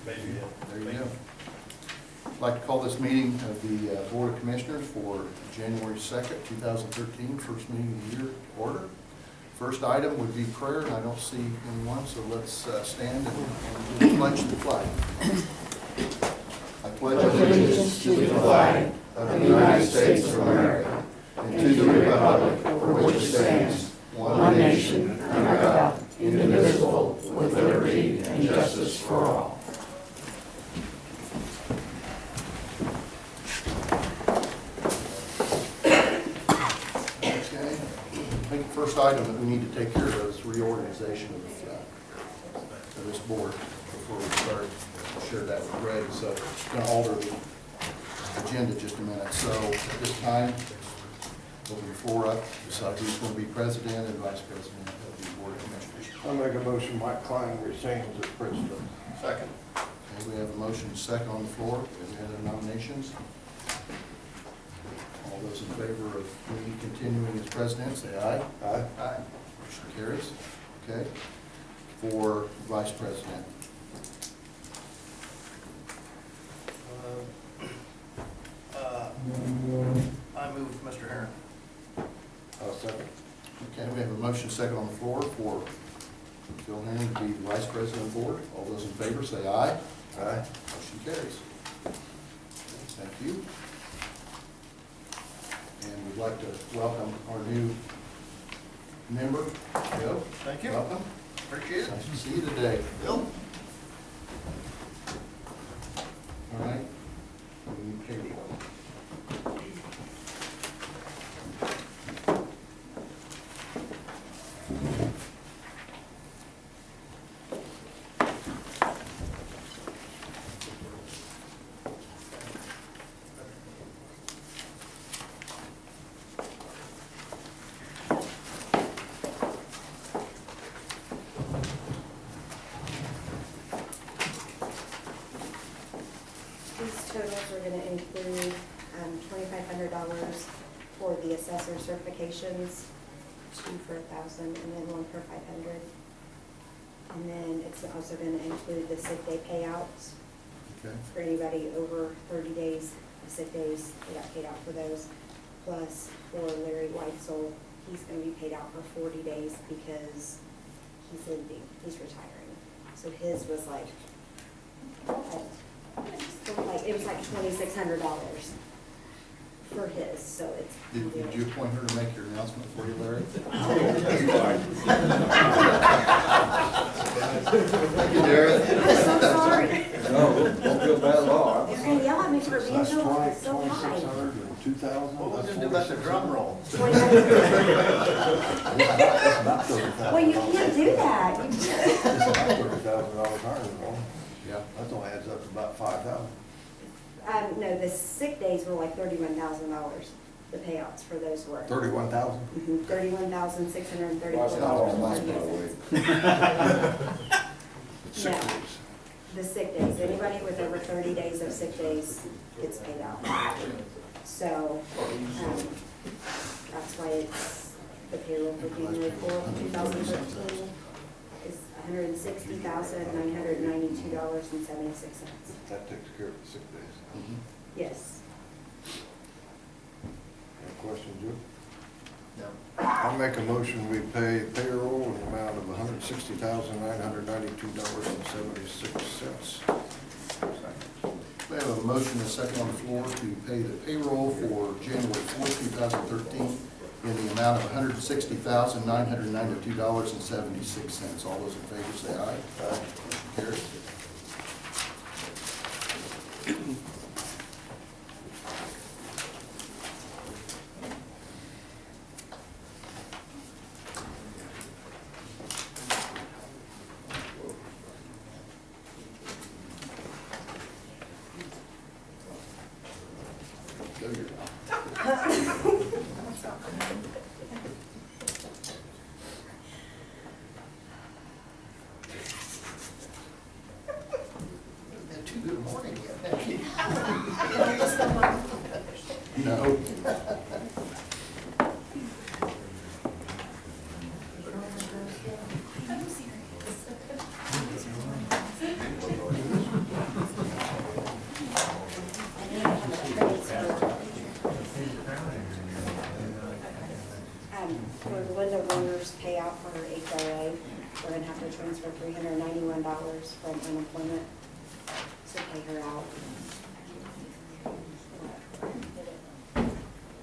Maybe, yeah. There you go. I'd like to call this meeting of the Board of Commissioners for January 2nd, 2013, first meeting of the year to order. First item would be prayer, and I don't see anyone, so let's stand and pledge the flag. I pledge allegiance to the flag of the United States of America and to the republic for which it stands, one nation, under God, indivisible, with liberty and justice for all. Okay. I think the first item that we need to take care of is reorganization of this board before we start. I'll share that with Greg. So I'm going to alter the agenda just a minute. So at this time, open the floor up, decide who's going to be president and vice president of the Board of Commissioners. I'll make a motion, Mike Klein retains as president. Second. Okay, we have a motion second on the floor. Any other nominations? All those in favor of me continuing as president, say aye. Aye. Aye. Motion carries. Okay. For vice president. I move Mr. Herron. I'll second. Okay, we have a motion second on the floor for Phil Henry to be the vice president of the board. All those in favor say aye. Aye. Motion carries. Thank you. And we'd like to welcome our new member, Joe. Thank you. Welcome. Appreciate it. Nice to see you today. Bill? All right. We need Katie. These totals are gonna include $2,500 for the assessor certifications, 2 for 1,000 and then 1 for 500. And then it's also gonna include the sick day payouts Okay. for anybody over 30 days of sick days. They got paid out for those. Plus for Larry Weitzel, he's gonna be paid out for 40 days because he's leaving, he's retiring. So his was like, it was like $2,600 for his, so it's. Did you appoint her to make your announcement for you, Larry? Thank you, Darren. I'm so sorry. No, don't feel bad at all. They're gonna yell at me for being That's so 20, so high. 2,600 and 2,000. What was we gonna do about the drum roll? That's about $30,000. Well, you can't do that. You It's can't. about $30,000 higher than one. Yeah. That only adds up to about 5,000. No, the sick days were like $31,000, the payouts for those were. 31,000? $31,634. Sick No. days. The sick days, anybody with over 30 days of sick days gets paid out. So, that's why it's, the payroll for January 4th, 2013 is $160,992.76. That takes care of the sick days. Mhm. Yes. Any questions, Joe? No. I'll make a motion, we pay payroll in the amount of $160,992.76. We have a motion and a second on the floor to pay the payroll for January 4th, 2013 in the amount of $160,992.76. All those in favor say aye. Aye. Motion carries. Go your transfer $391 from unemployment to pay her out.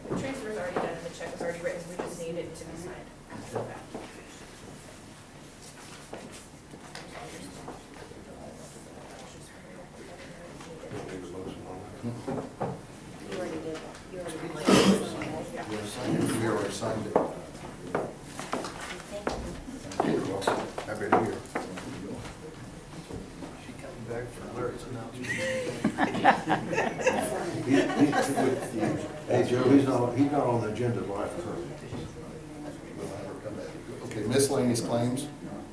The transfer is already done and the check is already written, we just need it to be signed after that. Don't need a motion on that. You already did, you already did. We already signed it. Happy New Year. She coming back for Larry's announcement. Hey, Joe, he's not on the agenda till after her. We'll have her come back. Okay, miscellaneous claims.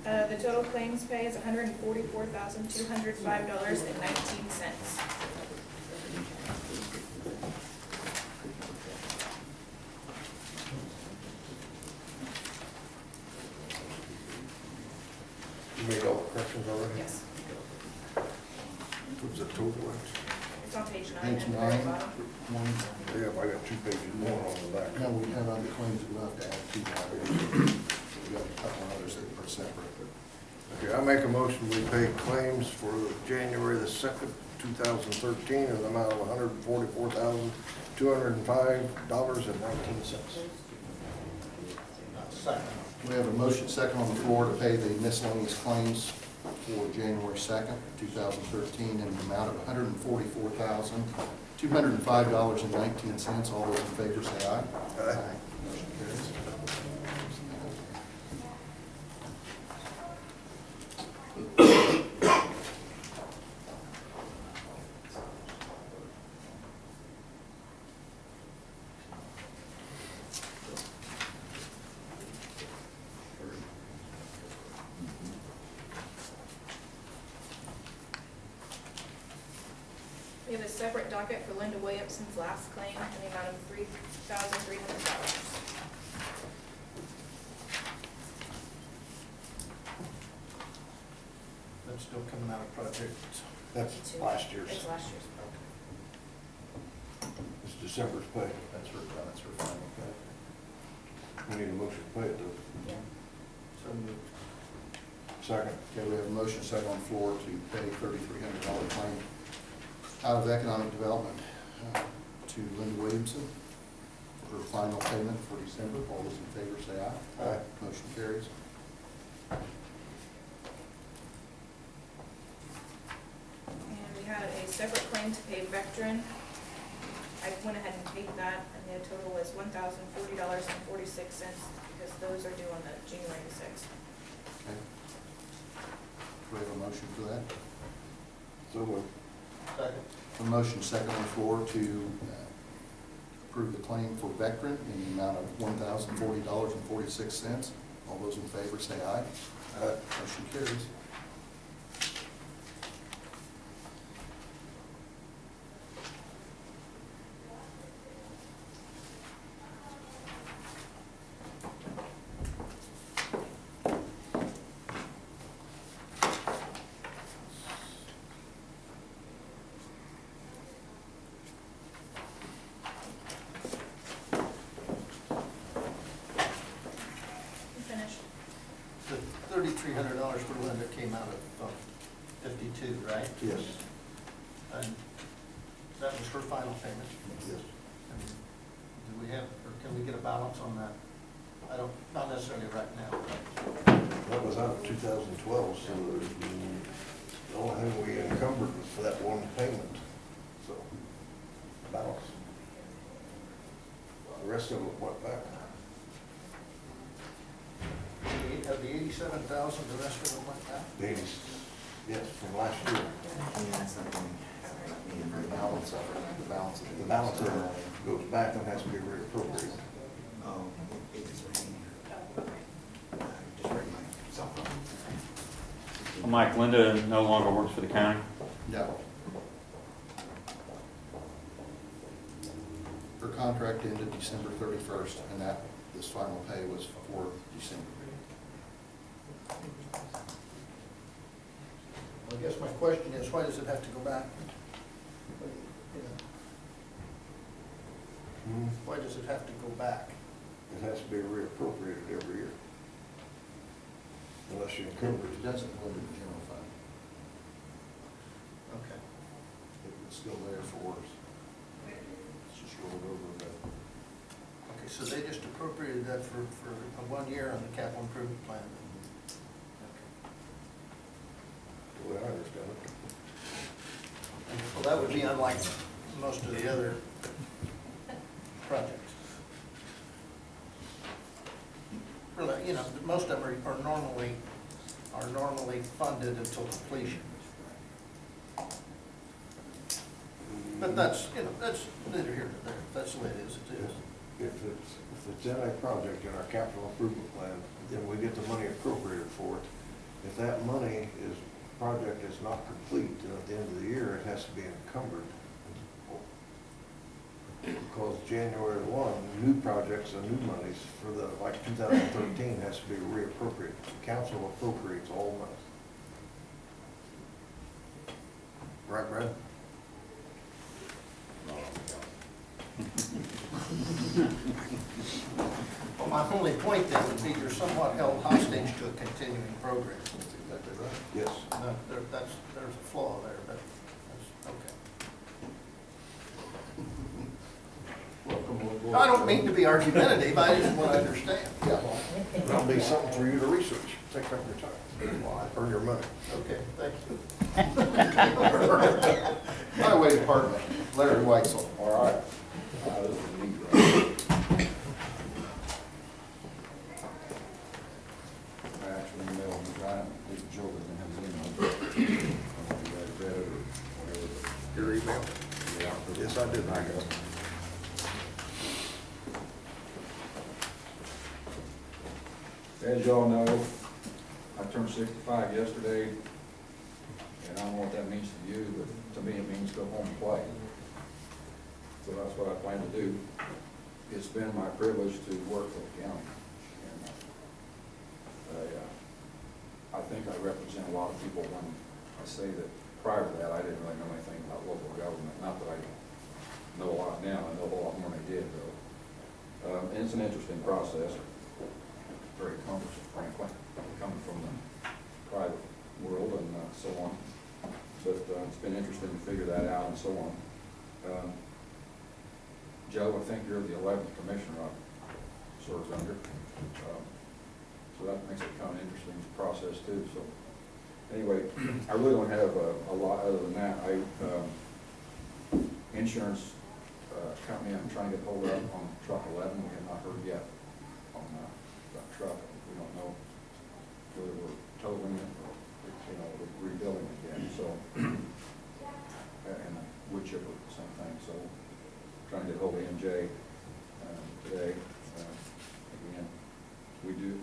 The total claims pay is $144,205.19. You made all the corrections already? Yes, What was the total? it's on page 9 Page at the very 9. bottom. One. Yeah, I got 2 pages more on the back. No, we have other claims that we'll have to add to that. We got a couple others that are separate. Okay, I make a motion, we pay claims for January the 2nd, 2013, in the amount of $144,205.19. Second. We have a motion second on the floor to pay the miscellaneous claims for January 2nd, 2013, in the amount of $144,205.19. All those in favor say aye. Aye. Motion carries. We have a separate docket for Linda Williamson's last claim in the amount of $3,300. That's still coming out of project. That's last year's. It's last year's. It's December's pay. That's her final pay. We need a motion to pay it, though. Yeah. So moved. Second. Okay, we have a motion second on the floor to pay $3,300 claim out of economic development to Linda Williamson for her final payment for December. All those in favor say aye. Aye. Motion carries. And we had a separate claim to pay Vectren. I went ahead and paid that, and the total was $1,040.46, because those are due on the January 6th. Okay. Do we have a motion for that? So moved. Second. A motion second on the floor to approve the claim for Vectren in the amount of $1,040.46. All those in favor say aye. Aye. Motion carries. Finished. The $3,300 for Linda came out of 52, right? Yes. And that was her final payment. Yes. And do we have, or can we get a balance on that? I don't, not necessarily right now, but That was out of 2012, so the only thing we encumbered was for that one payment, so balance. The rest of it went back. of the 87,000, the rest of them went back? The 80s, yes, from last year. The balance of it, the balance of it. The balance of it goes back and has to be reappropriated. Mike, Linda no longer works for the county. No. Her contract ended December 31st, and this final pay was for December. I guess my question is, why does it have to go back? Why does it have to go back? It has to be reappropriated every year. unless you encumber It it. doesn't go into the general fund. Okay. It's still there for us. It's just rolled over, but Okay, so they just appropriated that for 1 year on the capital improvement plan. The way I understand it. Well, that would be unlike most of the other projects. Really, you know, most of them are normally funded until completion. But that's, you know, that's neither here nor there. That's the way it is, it is. If it's in a project in our capital improvement plan, then we get the money appropriated for it. If that money is, project is not complete, then at the end of the year, it has to be encumbered. Because January 1, new projects and new monies for the, like 2013 has to be reappropriated. The council appropriates all money. Right, Brad? Well, my only point then would be you're somewhat held hostage to a continuing program. that's exactly right. Yes. No, there's a flaw there, but that's, okay. Welcome aboard. I don't mean to be argumentative, I just want to understand. Yeah. That'll be something for you to research. Take up your time. Earn your money. Okay, thank you. Highway Department, Larry Weitzel. All right. This is neat. I actually emailed him, Brian, this Joe was in his email. I don't know if you guys read it or whatever. Your email? Yeah. Yes, I did. I got it. As y'all know, I turned 65 yesterday, and I don't know what that means to you, but to me it means go home and play. So that's what I plan to do. It's been my privilege to work for the county. And I think I represent a lot of people when I say that prior to that, I didn't really know anything about local government. Not that I know a lot now, I know a lot more than I did though. And it's an interesting process. Very cumbersome, frankly, coming from the private world and so on. But it's been interesting to figure that out and so on. Joe, I think you're the 11th commissioner I served under. So that makes it kind of interesting process too. So anyway, I really don't have a lot other than that. Insurance company I'm trying to get hold of on truck 11, we have not heard yet on that truck. We don't know whether we're totaling it or, you know, rebuilding it again. So, and wood chipper, same thing. So, trying to get hold of MJ today. Again,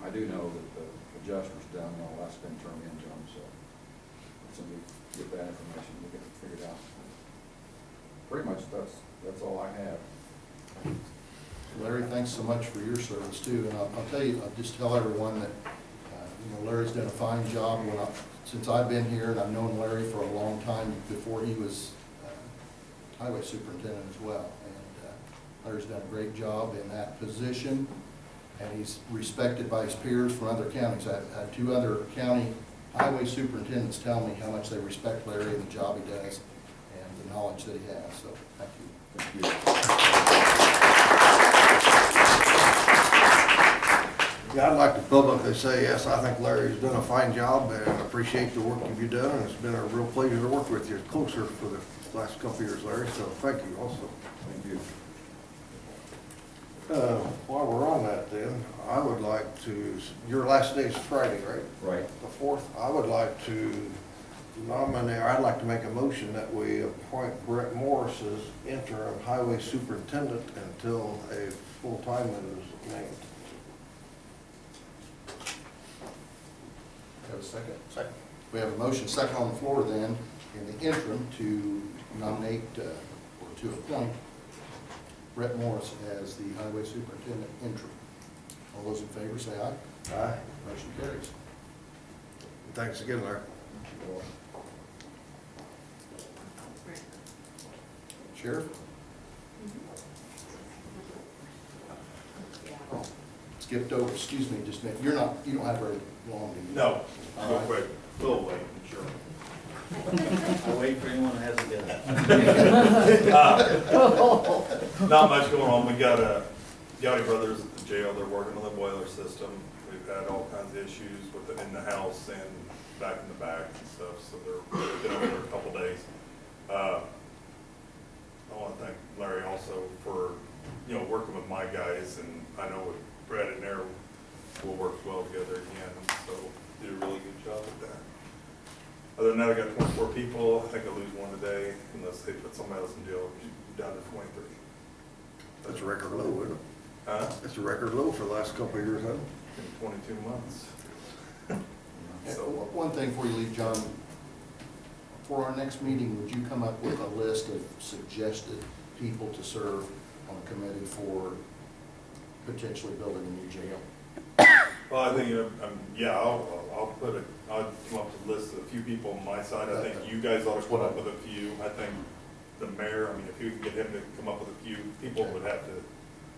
I do know that the adjuster's done, and all that's been turned into them. So, somebody get that information, we'll get it figured out. Pretty much that's all I have. Larry, thanks so much for your service too, and I'll tell you, I'll just tell everyone that, Larry's done a fine job since I've been here, and I've known Larry for a long time before he was highway superintendent as well. And Larry's done a great job in that position, and he's respected by his peers from other counties. I've had 2 other county highway superintendents tell me how much they respect Larry and the job he does and the knowledge that he has, so thank you. Thank you. Yeah, I'd like to publicly say, yes, I think Larry's done a fine job and appreciate the work you've done, and it's been a real pleasure to work with you. It's closer for the last couple of years, Larry, so thank you also. Thank you. While we're on that then, I would like to, your last day is Friday, right? Right. The 4th. I would like to nominate, or I'd like to make a motion that we appoint Brett Morris as interim highway superintendent until a full-time is named. Have a second? Second. We have a motion second on the floor then, in the interim, to nominate, or to appoint Brett Morris as the highway superintendent interim. All those in favor say aye. Aye. Motion carries. Thanks again, Larry. Sheriff? Oh, it's skipped over, excuse me, just, you don't have very long, do you? No, All real right. quick, we'll wait, sure. I wait for anyone who hasn't got it. Not much going on. We got Gowdy Brothers at the jail. They're working on the boiler system. We've had all kinds of issues with it in the house and back in the back and stuff, so they've been over there a couple days. I want to thank Larry also for, working with my guys, and I know with Brad and Aaron, we'll work well together again, so did a really good job with that. Other than that, I got 24 people. I think I'll lose one today unless they put somebody else in jail, down to 23. That's a record low, isn't it? That's a record low for the last couple of years, huh? In 22 months. So, one thing before you leave, John, for our next meeting, would you come up with a list of suggested people to serve on a committee for potentially building a new jail? Well, I think, I'll come up with a list of a few people on my side. I think you guys ought to come up with a few. I think the mayor, if you can get him to come up with a few, people would have to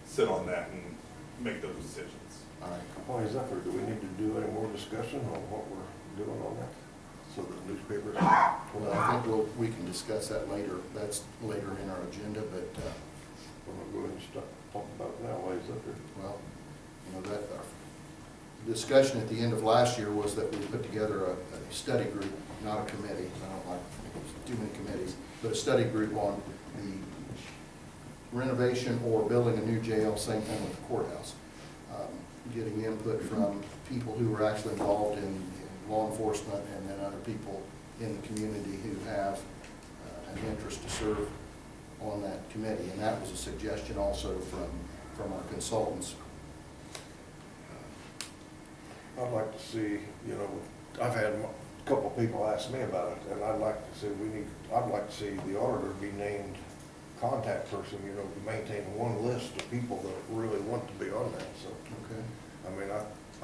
sit on that and make those decisions. All right. Why is that, or do we need to do any more discussion on what we're doing on that? So the newspapers. Well, I think we can discuss that later. That's later in our agenda, but, I'm gonna go ahead and start talking about it now. Why is that there? well, that, our discussion at the end of last year was that we put together a study group, not a committee. I don't like too many committees, but a study group on the renovation or building a new jail, same thing with the courthouse. Getting input from people who were actually involved in law enforcement and then other people in the community who have an interest to serve on that committee. And that was a suggestion also from our consultants. I'd like to see, I've had a couple of people ask me about it, and I'd like to see, I'd like to see the auditor be named contact person, to maintain one list of people that really want to be on that, so. Okay.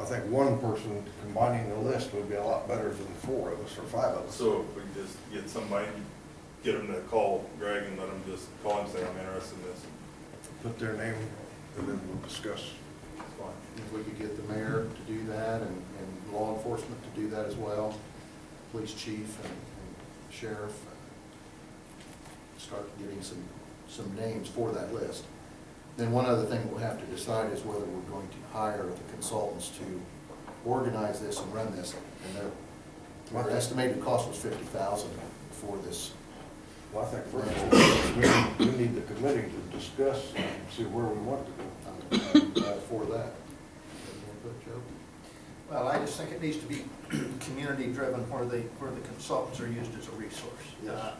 I think one person combining the list would be a lot better than 4 of us or 5 of us. So if we just get somebody, get them to call Greg and let them just call him, say, I'm interested in this. Put their name, and then we'll discuss. It's fine. If we could get the mayor to do that and law enforcement to do that as well, police chief and sheriff, start getting some names for that list. Then one other thing we'll have to decide is whether we're going to hire the consultants to organize this and run this. And our estimated cost was $50,000 for this. Well, I think first, we need the committee to discuss and see where we want to go. For that. Joe? Well, I just think it needs to be community-driven where the consultants are used as a resource. Yes.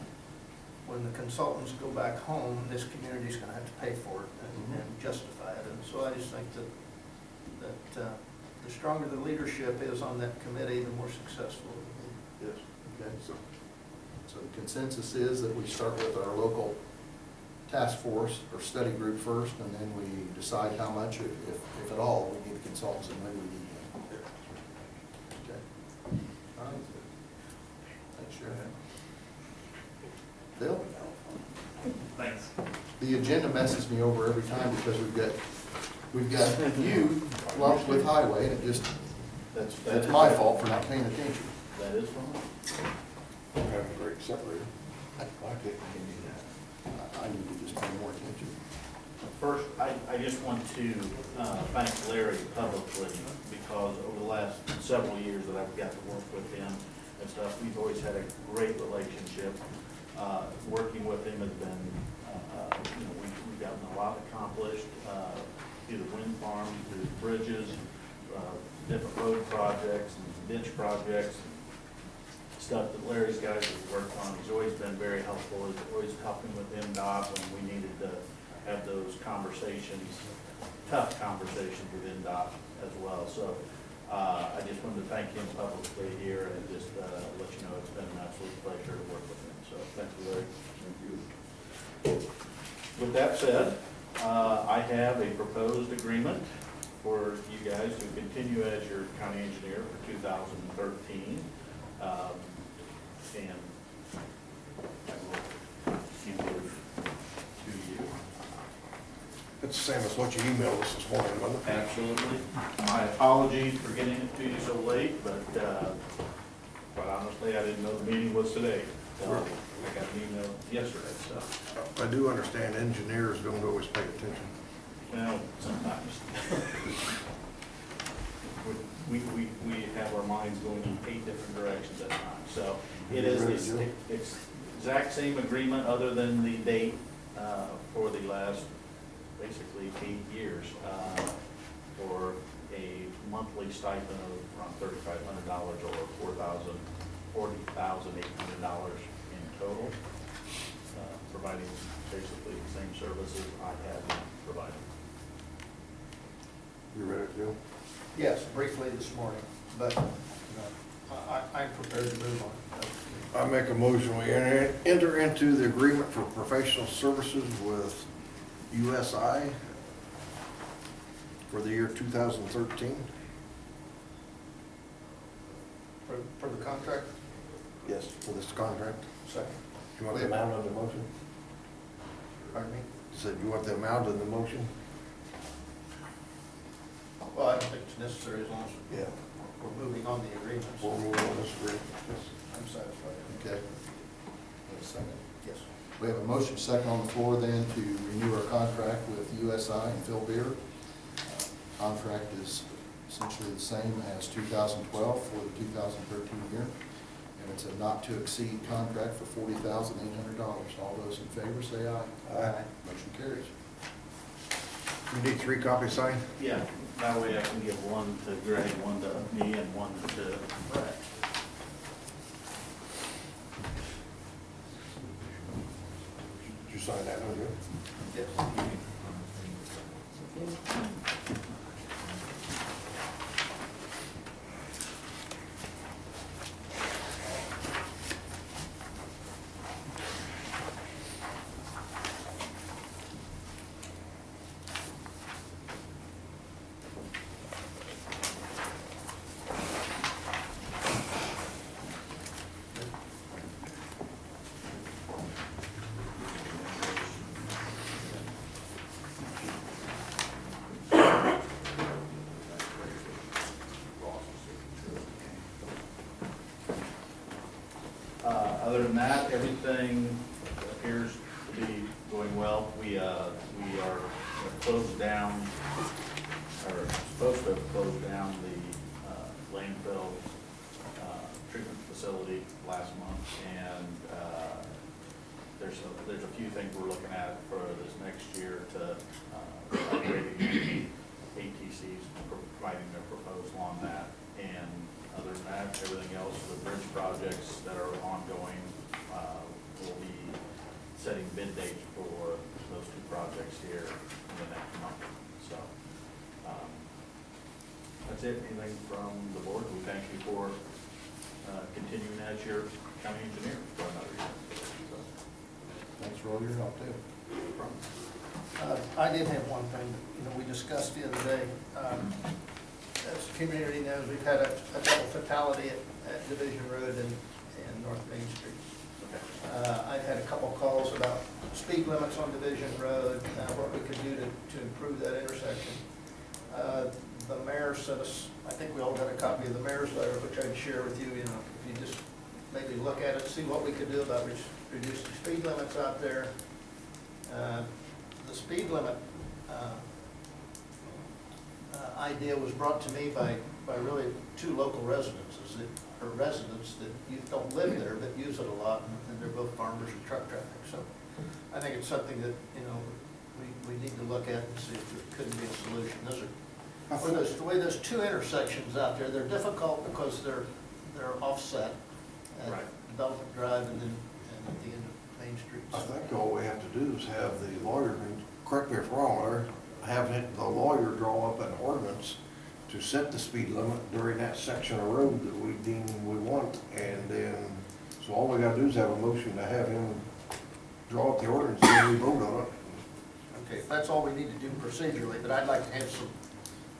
When the consultants go back home, this community's gonna have to pay for it and justify it. And so I just think that the stronger the leadership is on that committee, the more successful it will be. Yes. Okay, so the consensus is that we start with our local task force or study group first, and then we decide how much, if at all, we need consultants and when we need them. Okay. All right. Thanks, Sheriff. Bill? Thanks. The agenda messes me over every time because we've got you lumped with highway, and it just, it's my fault for not paying attention. That is fine. We're having a great separator. I like it. I need to just pay more attention. First, I just want to thank Larry publicly because over the last several years that I've got to work with him and stuff, we've always had a great relationship. Working with him has been, we've gotten a lot accomplished through the wind farm, through the bridges, different road projects and ditch projects, stuff that Larry's guys have worked on. He's always been very helpful. He's always helping with MDOT when we needed to have those conversations, tough conversations with MDOT as well. So I just wanted to thank him publicly here and just let you know it's been an absolute pleasure to work with him. So thank you, Larry. Thank you. With that said, I have a proposed agreement for you guys to continue as your county engineer for 2013. And I will give those to you. It's the same as what you emailed us this morning, wasn't it? Absolutely. My apologies for getting it to you so late, but quite honestly, I didn't know the meeting was today. So I got an email yesterday, so, I do understand engineers don't always pay attention. well, sometimes. We have our minds going in 8 different directions at times. So it is the exact same agreement other than the date for the last basically 8 years for a monthly stipend of around $3,500 or $40,800 in total, providing basically the same services I had provided. You ready to go? Yes, briefly this morning, but I'm prepared to move on. I make a motion, we enter into the agreement for professional services with USI for the year 2013. For the contract, Yes. For this contract. second. You want the amount of the motion? Pardon me? Said you want the amount of the motion? Well, I don't think it's necessary as long as Yeah. we're moving on the agreements. We'll move on this agreement. I'm satisfied. Okay. Wait a second. Yes. We have a motion second on the floor then to renew our contract with USI and Phil Beer. Contract is essentially the same as 2012 for the 2013 year. And it's a not-to-exceed contract for $40,800. All those in favor say aye. Aye. Motion carries. You need 3 copies signed? Yeah, that way I can give one to Greg, one to me, and one to Brett. Did you sign that one, Joe? Yes. Other than that, everything appears to be going well. We are closed down, or supposed to have closed down the landfill treatment facility last month, and there's a few things we're looking at for this next year to upgrade the ATCs, providing their proposal on that. And other than that, everything else, the bridge projects that are ongoing, will be setting bid dates for those 2 projects here in the next month. So, that's it. Anything from the board? We thank you for continuing as your county engineer for another year. So, Thanks for all your help, too. no problem. I did have one thing that, we discussed the other day. As the community knows, we've had a double fatality at Division Road and North Main Street. I've had a couple calls about speed limits on Division Road, what we could do to improve that intersection. The mayor sent us, I think we all got a copy of the mayor's letter, which I'd share with you, if you just maybe look at it, see what we could do about reducing speed limits out there. The speed limit idea was brought to me by really 2 local residences that you don't live there but use it a lot, and they're both farmers and truck traffic. So I think it's something that, we need to look at and see if there couldn't be a solution. The way those 2 intersections out there, they're difficult because they're offset at Right. Development Drive and then at the end of Main Street. I think all we have to do is have the lawyer, and correct me if I'm wrong, Larry, have the lawyer draw up an ordinance to set the speed limit during that section of road that we deem we want, and then, so all we gotta do is have a motion to have him draw up the ordinance and we vote on it. Okay, that's all we need to do procedurally, but I'd like to have some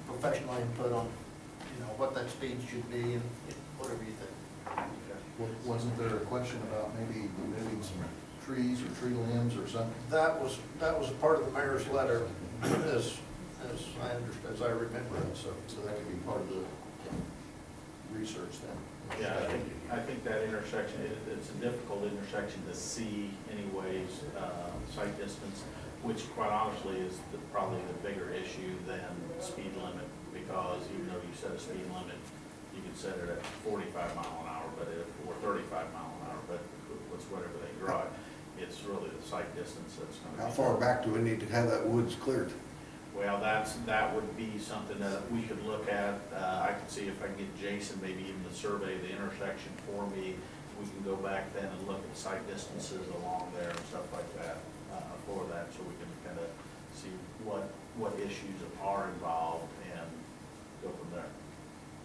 professional input on, what that speed should be and whatever you think. Wasn't there a question about maybe removing some trees or tree limbs or something? That was a part of the mayor's letter, as I remember it, so. So that could be part of the research then? Yeah, I think that intersection, it's a difficult intersection to see anyways, sight distance, which quite honestly is probably the bigger issue than speed limit, because even though you set a speed limit, you could set it at 45 mile an hour, or 35 mile an hour, but it's whatever they drive. It's really the sight distance that's going to be. How far back do we need to have that woods cleared? Well, that would be something that we could look at. I could see if I can get Jason, maybe even to survey the intersection for me. We can go back then and look at sight distances along there and stuff like that for that, so we can kind of see what issues are involved and go from there.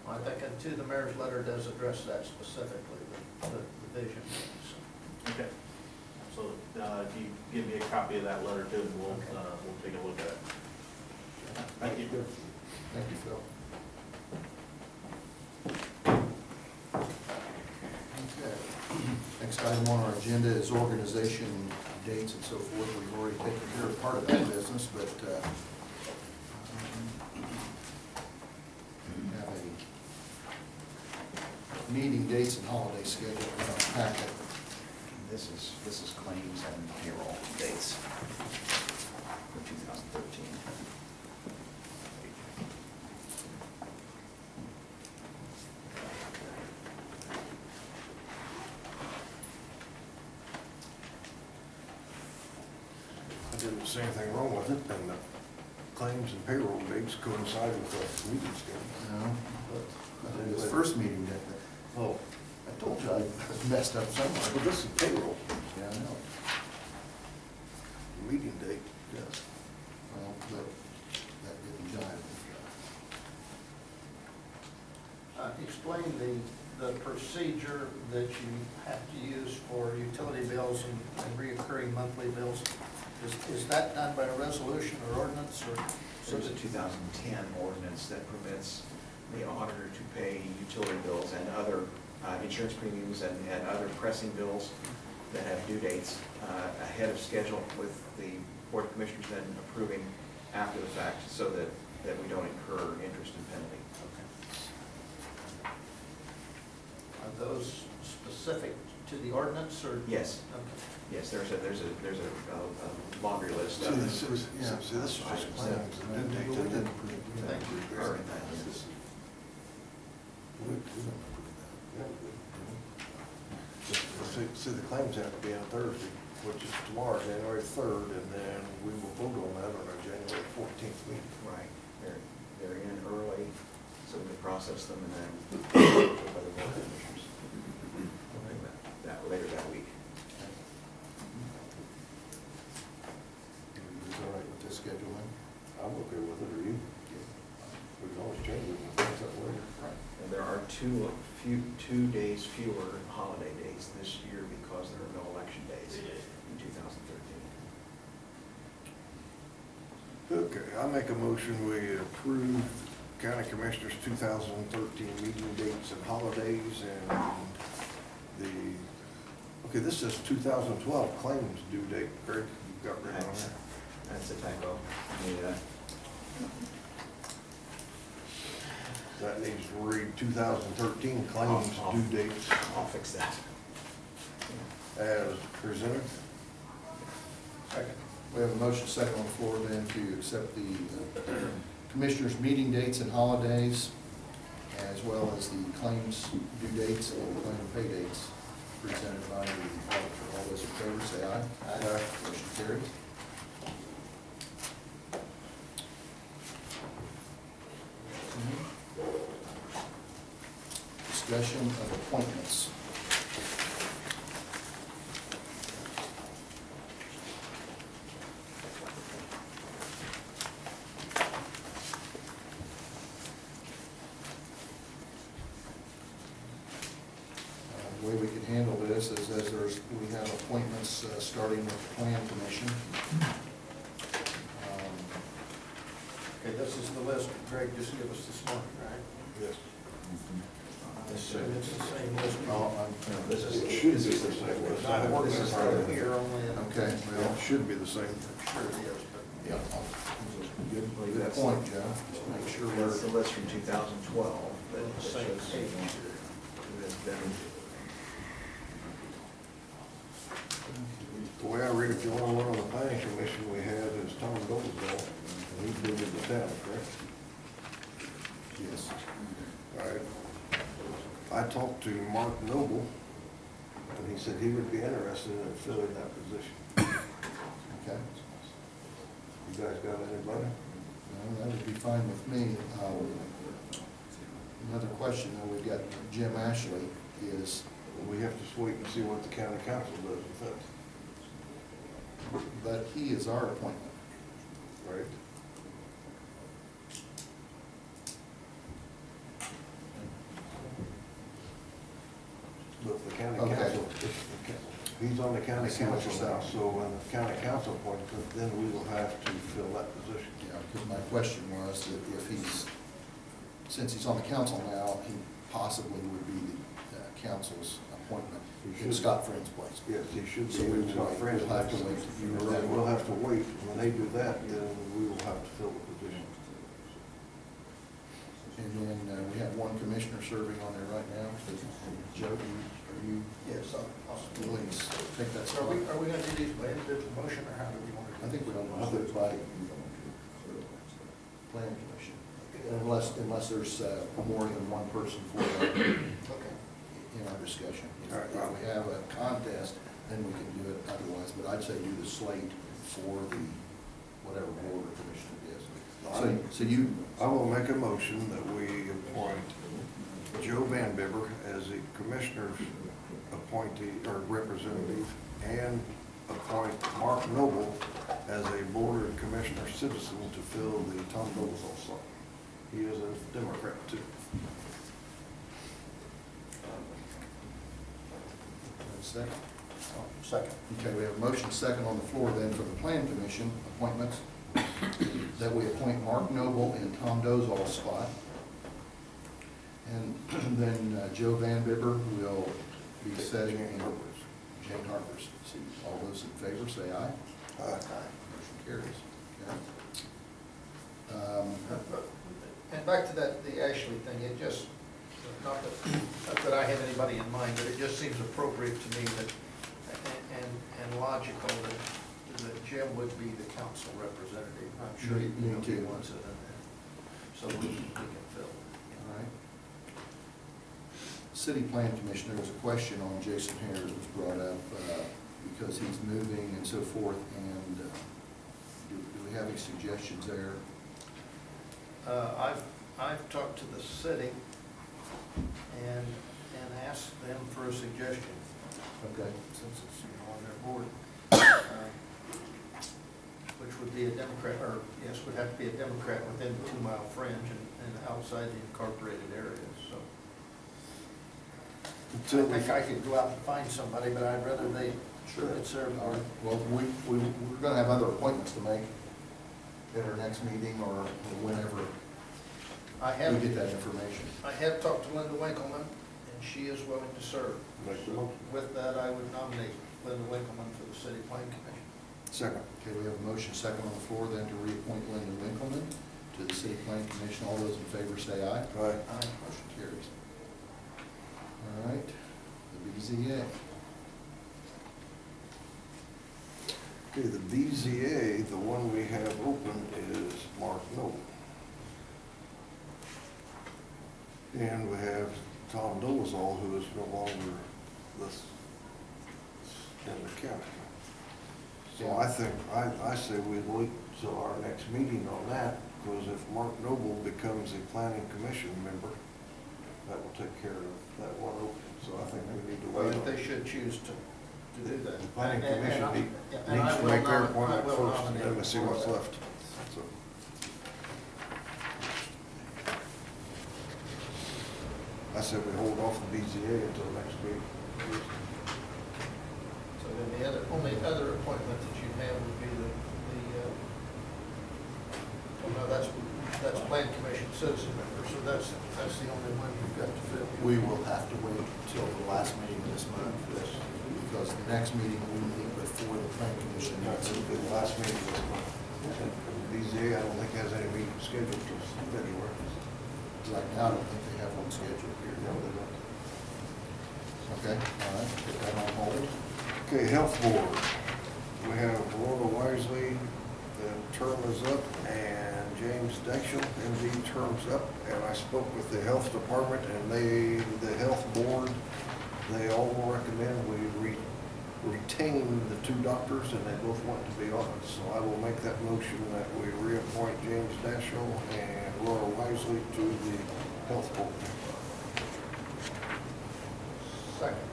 I think, too, the mayor's letter does address that specifically, the vision. So. Okay. So if you give me a copy of that letter too, and we'll take a look at it. Thank you. Thank you, Phil. Okay. Next item on our agenda is organization dates and so forth. We've already taken care of part of that business, but we have a meeting dates and holiday schedule in our packet. This is claims and payroll dates for 2013. I didn't see anything wrong with it, and the claims and payroll dates coincide with the meeting schedule. No, but this first meeting that, Oh, I told you I messed up somewhere. well, this is payroll, Yeah, I know. meeting date. Yes. Well, that didn't jive. Explain the procedure that you have to use for utility bills and reoccurring monthly bills. Is that done by a resolution or ordinance or? There's a 2010 ordinance that permits the auditor to pay utility bills and other insurance premiums and other pressing bills that have due dates ahead of schedule, with the Board of Commissioners then approving after the fact, so that we don't incur interest and penalty. Are those specific to the ordinance or? Yes, Okay. yes, there's a laundry list. See, this is just claims and due dates, and then. Thank you. Are in that list. See, the claims have to be on Thursday, which is tomorrow, January 3rd, and then we will vote on that on our January 14th meeting. Right, they're in early, so we can process them and then go by the Board of Commissioners. That later that week. Is all right with this schedule then? I'm okay with it, or you? We can always change it and fix it later. And there are two days fewer holiday days this year because there are no election days in 2013. Okay, I make a motion, we approve County Commissioners 2013 meeting dates and holidays, and this says 2012 claims due date. Greg, you've got right on there. That's a typo. Yeah. That needs to read 2013 claims due dates I'll fix that. as presented. Second. We have a motion second on the floor then to accept the commissioners' meeting dates and holidays, as well as the claims due dates and claim pay dates presented by the auditor. All those in favor say aye. Aye. Motion carries. Discussion of appointments. The way we could handle this is as we have appointments starting with the Plan Commission. Okay, this is the list Greg just gave us this morning, right? Yes. assume it's the same list. It should be the same. Not ordinance here, only in. Okay, well, It should be the same. I'm sure it is, but. yeah, good point, Joe. Just make sure That's the we're, list from 2012. that Same shows page. who has been. The way I read it, the only one on the planning commission we have is Tom Goldwell, and he's been in the town, correct? yes. All right. I talked to Mark Noble, and he said he would be interested in filling that position. Okay. You guys got anybody? No, that would be fine with me. Another question, though, we've got Jim Ashley is, We have to just wait and see what the county council does with that, but he is our appointment. right? But the county Okay. council, he's on the county I see what you're council now, saying. so when the county council appoints him, then we will have to fill that position. Yeah, because my question was that if he's, since he's on the council now, he possibly would be the council's appointment He in should. Scott Friend's place. Yes, he should So be. we in will Scott wait. Friend's We'll have to place. wait to figure And that then we'll out. have to wait, when they do that, then we will have to fill the position. And then we have one commissioner serving on there right now. Joe, are you Yes, I'll. willing to take that So spot? are we gonna do these by individual motion, or how do we want to? I think we don't want to do it by plan commission, unless there's more than one person for that Okay. in our discussion. If All right. if we have a contest, then we can do it otherwise, but I'd say do the slate for the, whatever board or commission it is. So you, I will make a motion that we appoint Joe Van Bibber as the commissioner's appointee or representative, and appoint Mark Noble as a board and commissioner citizen to fill the Tom Noble's slot. He is a Democrat too. second? Second. Okay, we have a motion second on the floor then for the plan commission appointments, that we appoint Mark Noble in Tom Dozal's spot. And then Joe Van Bibber will be setting in Jane Harper's seat. All those in favor say aye. Motion carries. Okay. And back to that, the Ashley thing, it just, not that I have anybody in mind, but it just seems appropriate to me that, and logical that Jim would be the council representative. I'm sure he Me too. wants it in there, so we can fill. All right. City Plan Commission, there was a question on Jason Hare that was brought up because he's moving and so forth, and do we have any suggestions there? I've talked to the city and asked them for a suggestion, Okay. since it's, on their board. Which would be a Democrat, or yes, would have to be a Democrat within the 2-mile fringe and outside the incorporated areas, so. I think I could go out and find somebody, but I'd rather they would serve All our. right. Well, we're gonna have other appointments to make at our next meeting or whenever we get that information. I have talked to Linda Winkleman, and she is willing to serve. Make the motion. With that, I would nominate Linda Winkleman for the City Plan Commission. Second. Okay, we have a motion second on the floor then to reappoint Linda Winkleman to the City Plan Commission. All those in favor say aye. Aye. Aye. Motion carries. All right, the BZA. Okay, the BZA, the one we have open is Mark Noble. And we have Tom Dolezal, who is no longer this, in the county. So I think, I say we wait till our next meeting on that, because if Mark Noble becomes a planning commission member, that will take care of that one opening. So I think we need to Well, wait on they it. should choose to do that. The planning And- and commission I- needs and I to will make their nom- I appointment will first, and then we nominate see for what's that. left. So I said we hold off the BZA until next week. So then the only other appointment that you have would be well, no, that's Plan Commission citizen members, so that's the only one we've got to fill. We will have to wait until the last meeting of this month, because the next meeting we meet before the plan commission That's meets. the last meeting this month. BZA, I don't think has any meeting scheduled till February. Right now, I don't think they have one scheduled here. No, they don't. Okay, all right, put that on hold. Okay, Health Board. We have Laura Wisely, the term is up, and James Dexel, MD, term's up. And I spoke with the Health Department, and the Health Board, they all recommend we retain the two doctors, and they both want to be on it. So I will make that motion that we reappoint James Dexel and Laura Wisely to the Health Board. Second.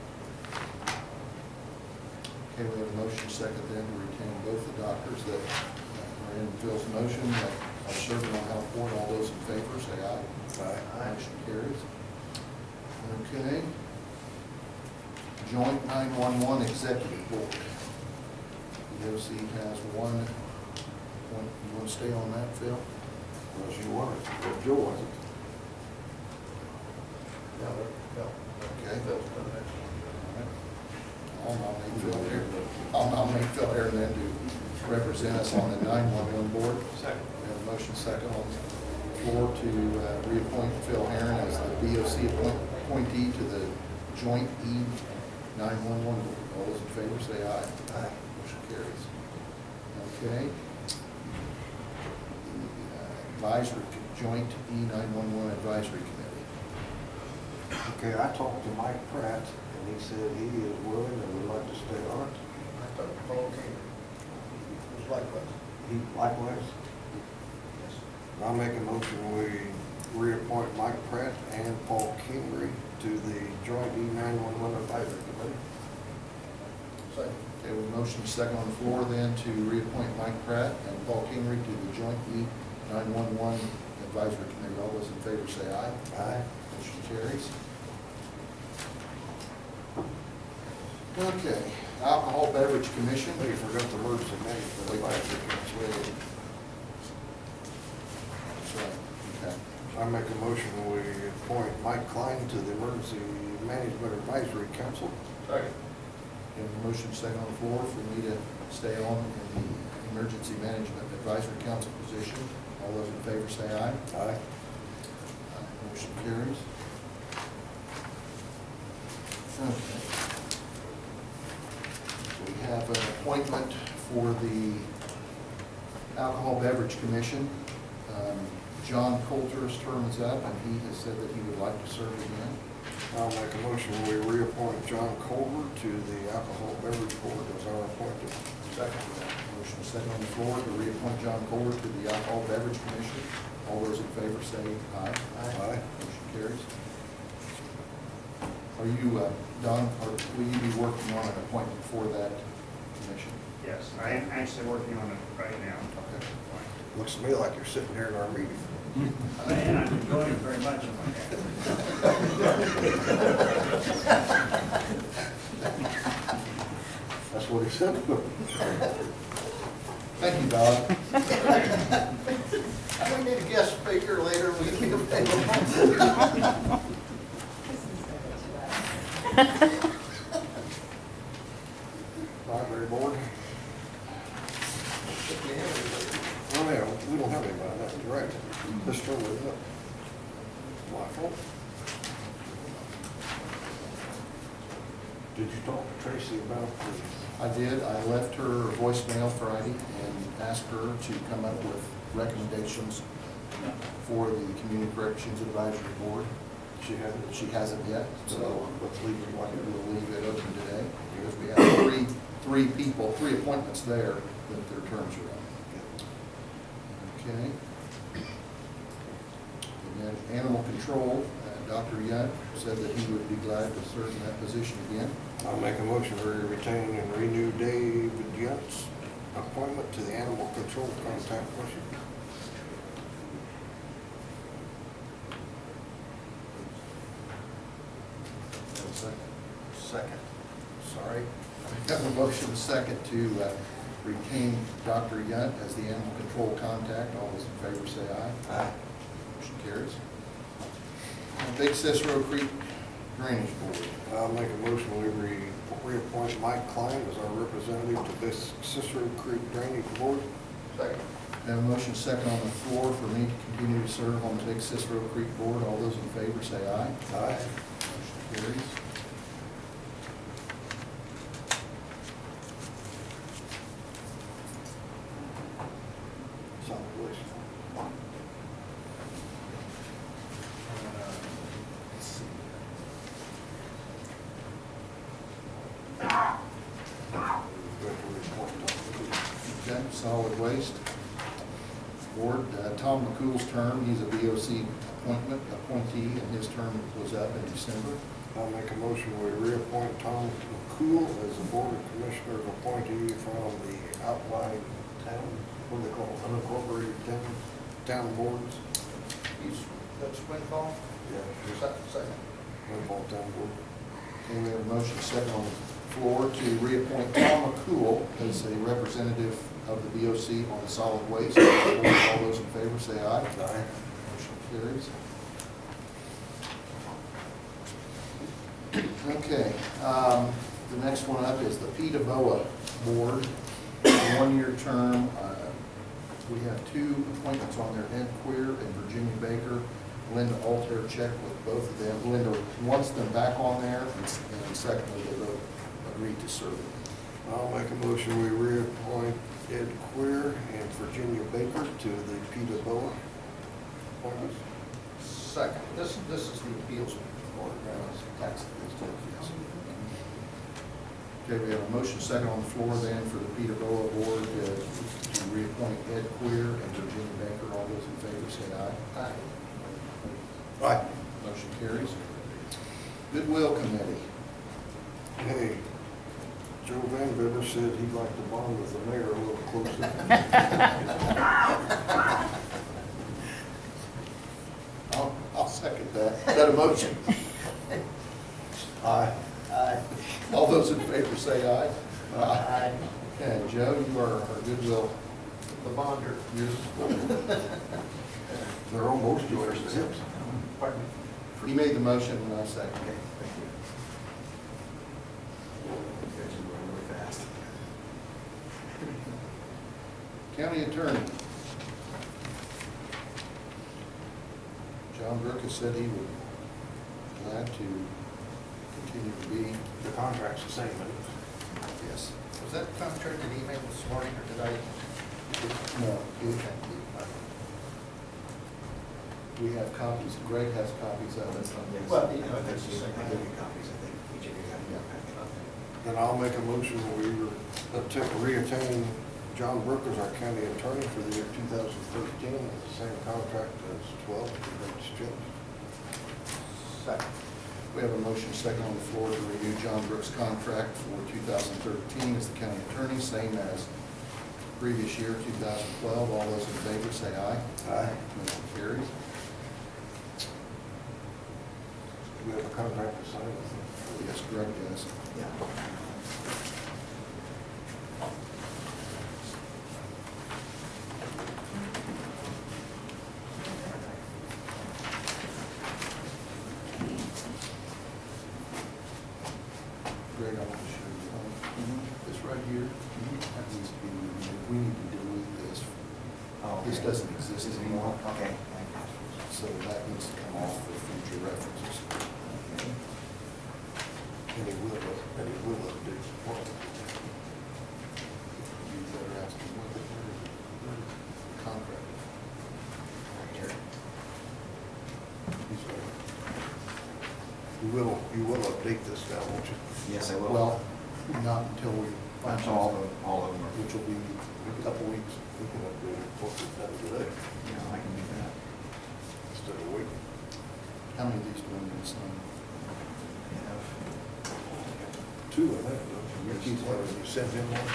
Okay, we have a motion second then to retain both the doctors that are in Phil's motion that are serving on health board. All those in favor, say aye. Aye. Motion carries. Okay. Joint 911 Executive Board. The OC has one. You want to stay on that, Phil? Unless you want it, if Joe wants it. Okay. Phil's done that. I'll nominate Phil here. I'll nominate Phil here and then to represent us on the 911 board. Second. We have a motion second on the floor to reappoint Phil Herron as the BOC appointee to the joint E911 board. All those in favor say aye. Aye. Motion carries. Okay. The advisory, joint E911 advisory committee. Okay, I talked to Mike Pratt, and he said he is willing and would like to stay on it. I thought Paul came. It was likewise. He likewise. Yes. I'll make a motion, we reappoint Mike Pratt and Paul Kingery to the joint E911 advisory committee. Second. Okay, with motion second on the floor then to reappoint Mike Pratt and Paul Kingery to the joint E911 advisory committee. All those in favor say aye. Aye. Motion carries. Okay, Alcohol Beverage Commission. Oh, you forgot the emergency management advisory council. That's right, okay. I make a motion, we appoint Mike Klein to the emergency management advisory council. Second. We have a motion second on the floor for me to stay on in the Emergency Management Advisory Council position. All those in favor say aye. Aye. Motion carries. Okay. We have an appointment for the Alcohol Beverage Commission. John Coulter's term is up, and he has said that he would like to serve again. I'll make a motion, we reappoint John Culver to the alcohol beverage board as our appointed. Second. Motion second on the floor to reappoint John Coulter to the Alcohol Beverage Commission. All those in favor say aye. Aye. Motion carries. Are you, Don, or will you be working on an appointment for that commission? Yes, I am actually working on it right now. Okay. Looks to me like you're sitting here in our meeting. And I'm enjoying it very much. That's what he said. Thank you, Don. We need a guest speaker later, we can be available. Library board. Oh, yeah, we don't have anybody, that's right. This term isn't up. My fault. Did you talk to Tracy about the? I did. I left her a voicemail Friday and asked her to come up with recommendations for the Community Corrections Advisory Board. She hasn't. She hasn't yet, so Let's leave it like it is. we'll leave it open today because we have three people, three appointments there that their terms are up. Okay. And then Animal Control, Dr. Yunt said that he would be glad to serve in that position again. I'll make a motion to retain and renew David Yunt's appointment to the animal control contact person. Second. Sorry. Got a motion second to retain Dr. Yunt as the animal control contact. All those in favor say aye. Aye. Motion carries. Big Cicero Creek Drainage Board. I'll make a motion, we reappoint Mike Klein as our representative to this Cicero Creek Drainage Board. Second. Have a motion second on the floor for me to continue to serve on the Big Cicero Creek Board. All those in favor say aye. Aye. Motion carries. Solid waste. Let's see. Okay, Solid Waste Board, Tom McCool's term, he's a VOC appointee, and his term was up in December. I'll make a motion, we reappoint Tom McCool as the Board of Commissioners appointee from the outlying town, what do they call it, unincorporated town boards. That's Winfall? Yeah, Second. Winfall Town Board. Okay, we have a motion second on the floor to reappoint Tom McCool as a representative of the VOC on solid waste. All those in favor say aye. Aye. Motion carries. Okay, the next one up is the PETA-BOA Board, one-year term. We have two appointments on there, Ed Queer and Virginia Baker. Linda Altair checked with both of them. Linda wants them back on there, and secondly, they both agreed to serve. I'll make a motion, we reappoint Ed Queer and Virginia Baker to the PETA-BOA appointments. Second. This is the appeals board, tax appeals board, yes. Okay, we have a motion second on the floor then for the PETA-BOA Board to reappoint Ed Queer and Virginia Baker. All those in favor say aye. Aye. Aye. Motion carries. Goodwill Committee. Hey, Joe Van Bibber said he'd like to bond with the mayor a little closer. I'll second that. Is that a motion? Aye. Aye. All those in favor say aye. Aye. Okay, Joe, you are our Goodwill. The bonder. They're almost yours. Pardon me? He made the motion and I second. Okay, thank you. You guys are going really fast. County Attorney. John Brook has said he would be glad to continue to be. The contract's the same, isn't it? Yes. Was that contract an email this morning, or did I? No. We have copies, Greg has copies of it. Yes. Well, you know, I that's the same. give you copies, I think, each of you have your packet. Then I'll make a motion that we reattain John Brook as our county attorney for the year 2013, the same contract as 12, that's Jim. Second. We have a motion second on the floor to renew John Brook's contract for 2013 as the county attorney, same as previous year, 2012. All those in favor say aye. Aye. Motion carries. Do we have a contract to sign? Yes, Greg does. Yeah. Greg, I want to show you this right here. That needs to be removed. We need to delete this. Oh, This okay. doesn't exist anymore, Okay. so that needs to come off for future references. And he will update. You better ask him what the contract. He's gonna- You will update this now, won't you? Yes, I will. Well, not until we find That's all, something, all of them are, which will be a couple weeks. We can update it, what we've done today, you know, I can do that. instead of waiting. How many of these do we need to sign? I have Two of that, don't you? Keith, You send him one?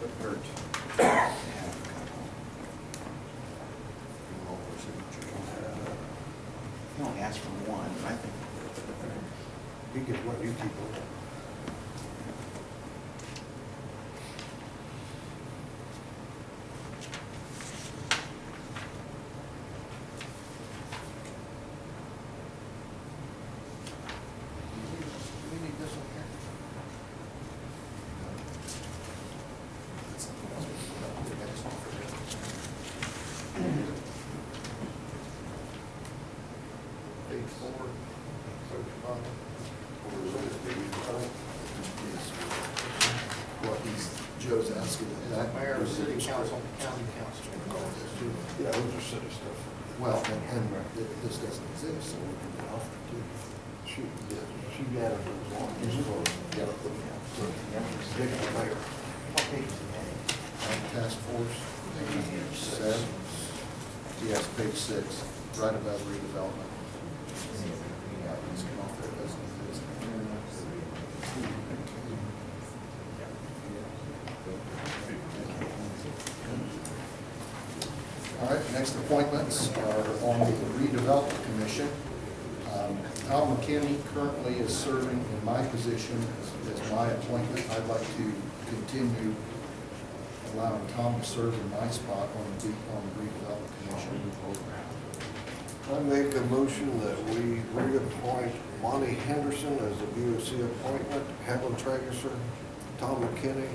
the third. I have a couple. All for signatures on that. He only asked for one, but I think. He gets one, you keep one. let's get that. Mayor, city council, county council. Yeah, those are city stuff. Well, and this doesn't exist, so we can get off it too. She got it as long as it's close. Yeah. Dick the mayor. Task force, 7, yes, page 6, right above redevelopment. Yeah, it's come off there, doesn't exist. All right, next appointments are on the redevelopment commission. Tom McKinney currently is serving in my position as my appointment. I'd like to continue allowing Tom to serve in my spot on the redevelopment commission. I make a motion that we reappoint Monty Henderson as the BOC appointment, Helen Trageser, Tom McKinney,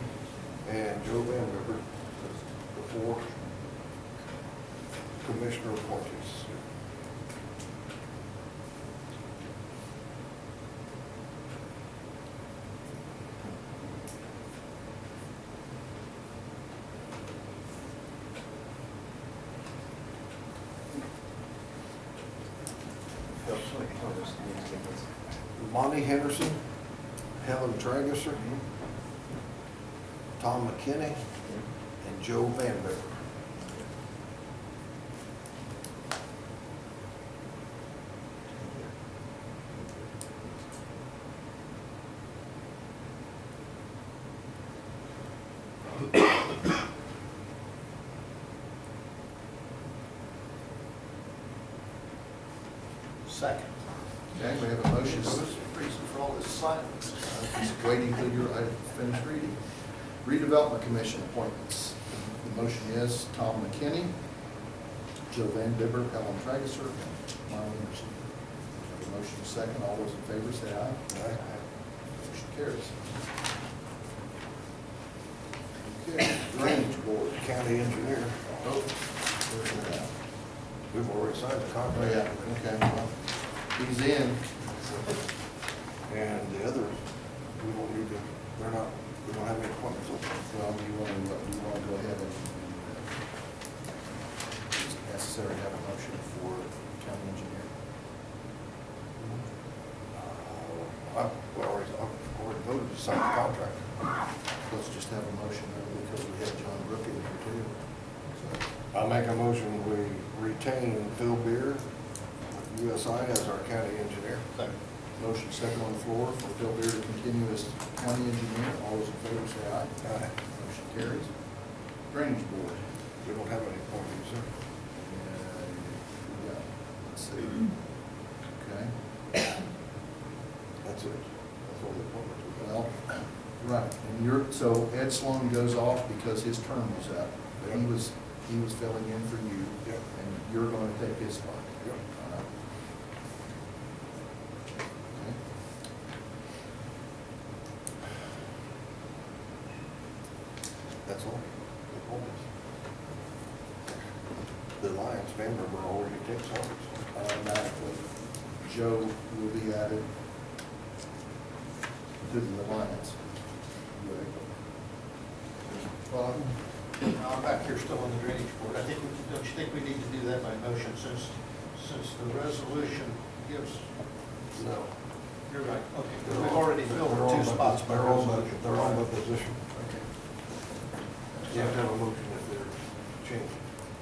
and Joe Van River as the 4 commissioner appointees. Monty Henderson, Helen Trageser, Tom McKinney, and Joe Van River. Second. Okay, we have a motion. What's the reason for all this silence? Just waiting till I finish reading. Redevelopment Commission appointments. The motion is Tom McKinney, Joe Van Bibber, Helen Trageser, and Monty Anderson. The motion is second. All those in favor say aye. Aye. Motion carries. Okay, Drainage Board. County engineer, Oh, where's that? we've already signed the Oh, contract. yeah, okay, well, he's in. And the others, we don't need to, they're not, we don't have any appointments open. Well, do you want to go ahead and, is it necessary to have a motion for county engineer? I've already voted to sign the contract. Let's just have a motion because we have John Brook in here too. So, I'll make a motion, we retain Phil Beer, USI, as our county engineer. motion second on the floor for Phil Beer to continue as county engineer. All those in favor say aye. Aye. Motion carries. Drainage Board. We don't have any appointees, sir. Yeah, let's see. Okay, That's it. That's all the appointments we got. well, right, and so Ed Sloan goes off because his term was up. But he was filling in for you. Yep. And you're going to take his spot. Yep. All right. Okay. That's all. The appointments. The Lions fan member already takes office. Automatically. Joe will be added to the alliance. Well, I'm back here still on the drainage board. I think, don't you think we need to do that by motion since the resolution gives? No. You're right, okay. We've already filled They're two spots by They're on by, resolution. they're on by position. Okay. You have to have a motion if they're changed.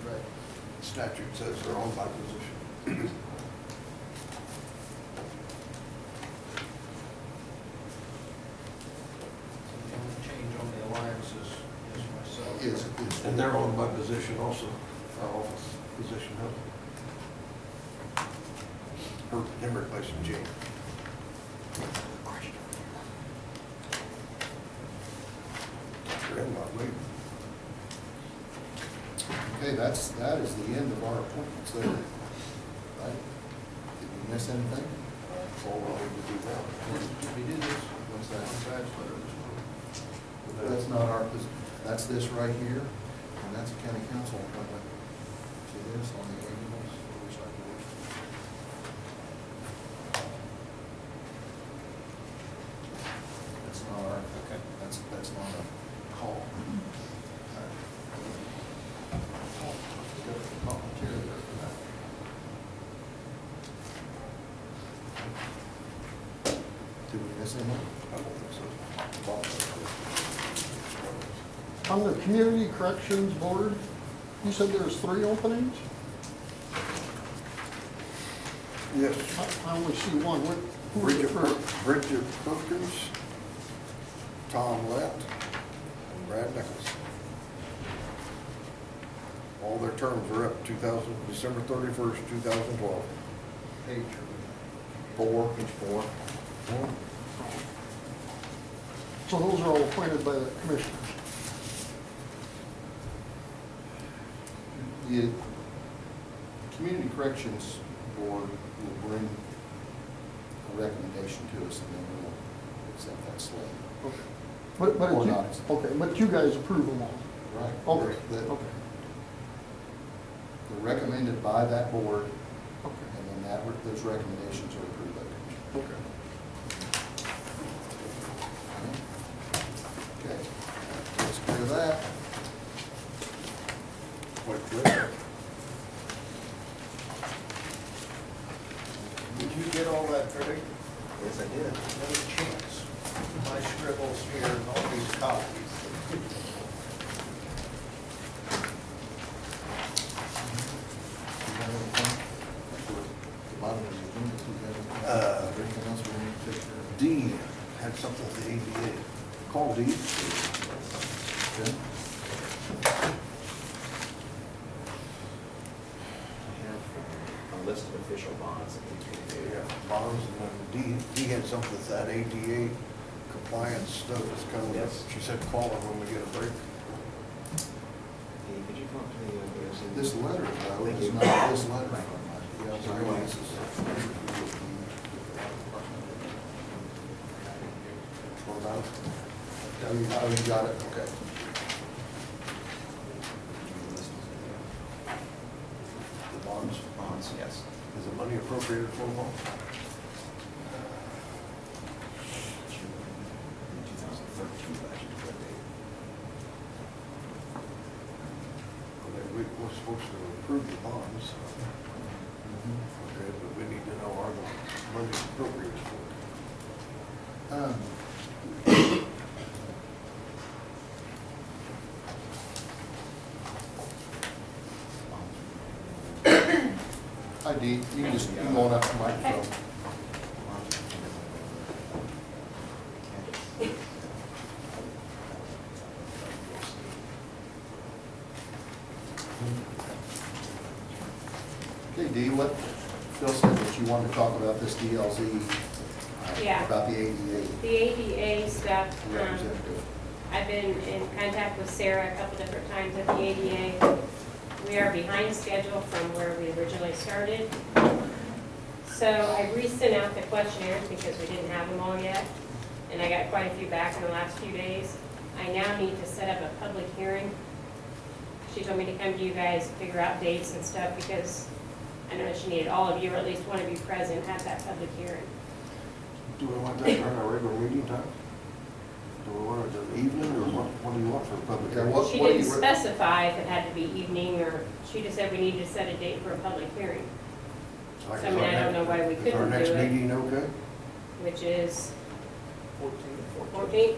Right. Statute says they're on by position. The only change on the alliances is myself. And they're on by position also, our office position, huh? Him replacing Gene. You're in, not leaving. Okay, that is the end of our appointments there. Right? Did we miss anything? That's all we need to do now. Did we do this? What's that? Contracts, whatever this was. That's not our, that's this right here, and that's a county council appointment. See this on the ambulance, oversight board. That's not our, okay, that's not a call. missing one? I don't think so. On the Community Corrections Board, you said there was 3 openings? Yes. I only see one. Who was the first? Bridget Perkins, Tom Lett, and Brad Nichols. All their terms are up December 31st, 2012. Page 4. Page 4. So those are all appointed by the commissioners. The Community Corrections Board will bring a recommendation to us, and then we'll accept that slate. Okay. Or you, not. okay, but you guys approve them all? Right. Okay, They're okay, recommended by that board, okay. and then those recommendations are approved by the commission. Okay. Okay, let's clear that. Quite good. Did you get all that, Craig? Yes, I did. No chance. My scribbles here and all these copies. The bottom of the agenda, do you have anything else we need to take care of? D had something with the ADA. Call D. Okay. I have a list of official bonds that we can do. Yeah, bonds, and then D had something with that ADA compliance stuff that's coming up. Yes. She said call her when we get a break. Hey, could you come up to the, This letter, though, Thank is you. not this letter from my DLZ. Sorry. This is. What about it? Oh, you got it, okay. The bonds? bonds, yes. Is the money appropriated for bonds? 2013 budget. We're supposed to approve the bonds. Okay, but we need to know are the money appropriated for it? Hi, Dee, you can just, you can go on up to the microphone. Okay, Dee, what, Phil said that you wanted to talk about this DLZ, Yeah. about the ADA The ADA stuff, representative. I've been in contact with Sarah a couple different times at the ADA. We are behind schedule from where we originally started. So I resent out the questionnaires because we didn't have them all yet, and I got quite a few back in the last few days. I now need to set up a public hearing. She told me to come to you guys, figure out dates and stuff, because I know she needed all of you, or at least one of you present at that public hearing. Do we want that during our regular meeting time? Do we want it in the evening, or what do you want for a public Yeah, hearing? what- She do didn't you re- specify if it had to be evening, or she just said we needed to set a date for a public hearing, Like, I mean, I don't know why we Is our couldn't next do it. meeting okay? which is 14. 14th.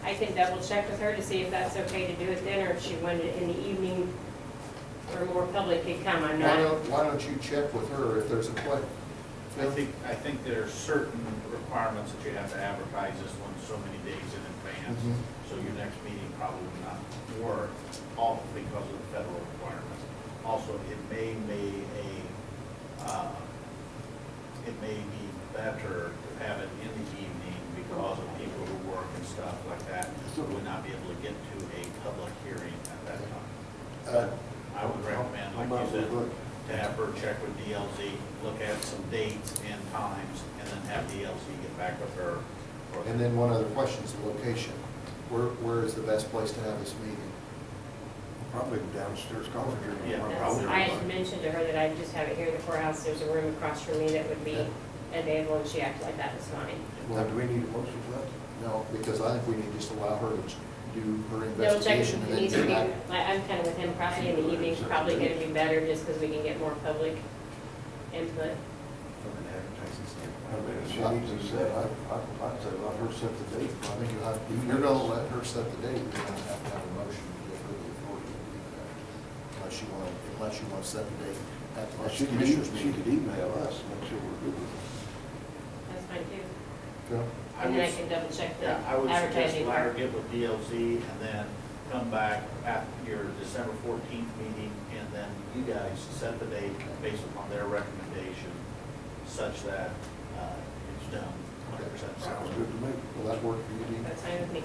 I can double check with her to see if that's okay to do it then, or if she wanted it in the evening where more public could come. I'm not, Why don't you check with her if there's a question? I think there are certain requirements that you have to advertise this one so many days in advance. Mhm. So your next meeting probably will not work, all because of the federal requirements. Also, it may be better to have it in the evening because of people who work and stuff like that, who would not be able to get to a public hearing at that time. But I would recommend, like you said, to have her check with DLZ, look at some dates and times, and then have DLZ get back with her. And then one other question is the location. Where is the best place to have this meeting? Probably downstairs conference room. Yeah. that's- I had mentioned to her that I'd just have it here in the courthouse. There's a room across from me that would be available, and she acted like that was fine. Now, do we need a motion for that? No, because I think we need to just allow her to do her Double check if investigation it and needs to then be, come back. I'm kind of with him, probably in the evening's probably gonna be better, just because we can get more public input. from an advertising I standpoint. mean, if she needs to set, I'd say let her set the date. I think you're gonna let her set the date, you're gonna have to have a motion to give her the authority to do that. Unless you wanna set the date at the Well, next she could, commissioners she meeting. could email us, make sure we're good with it. That's fine too. Phil? And then I can double check the Yeah, I would suggest advertising let her part. get with DLZ and then come back at your December 14th meeting, and then you guys set the date based upon their recommendation such that it's done 100%. Sounds good to me. Will that work for you, Dean? That's fine with me.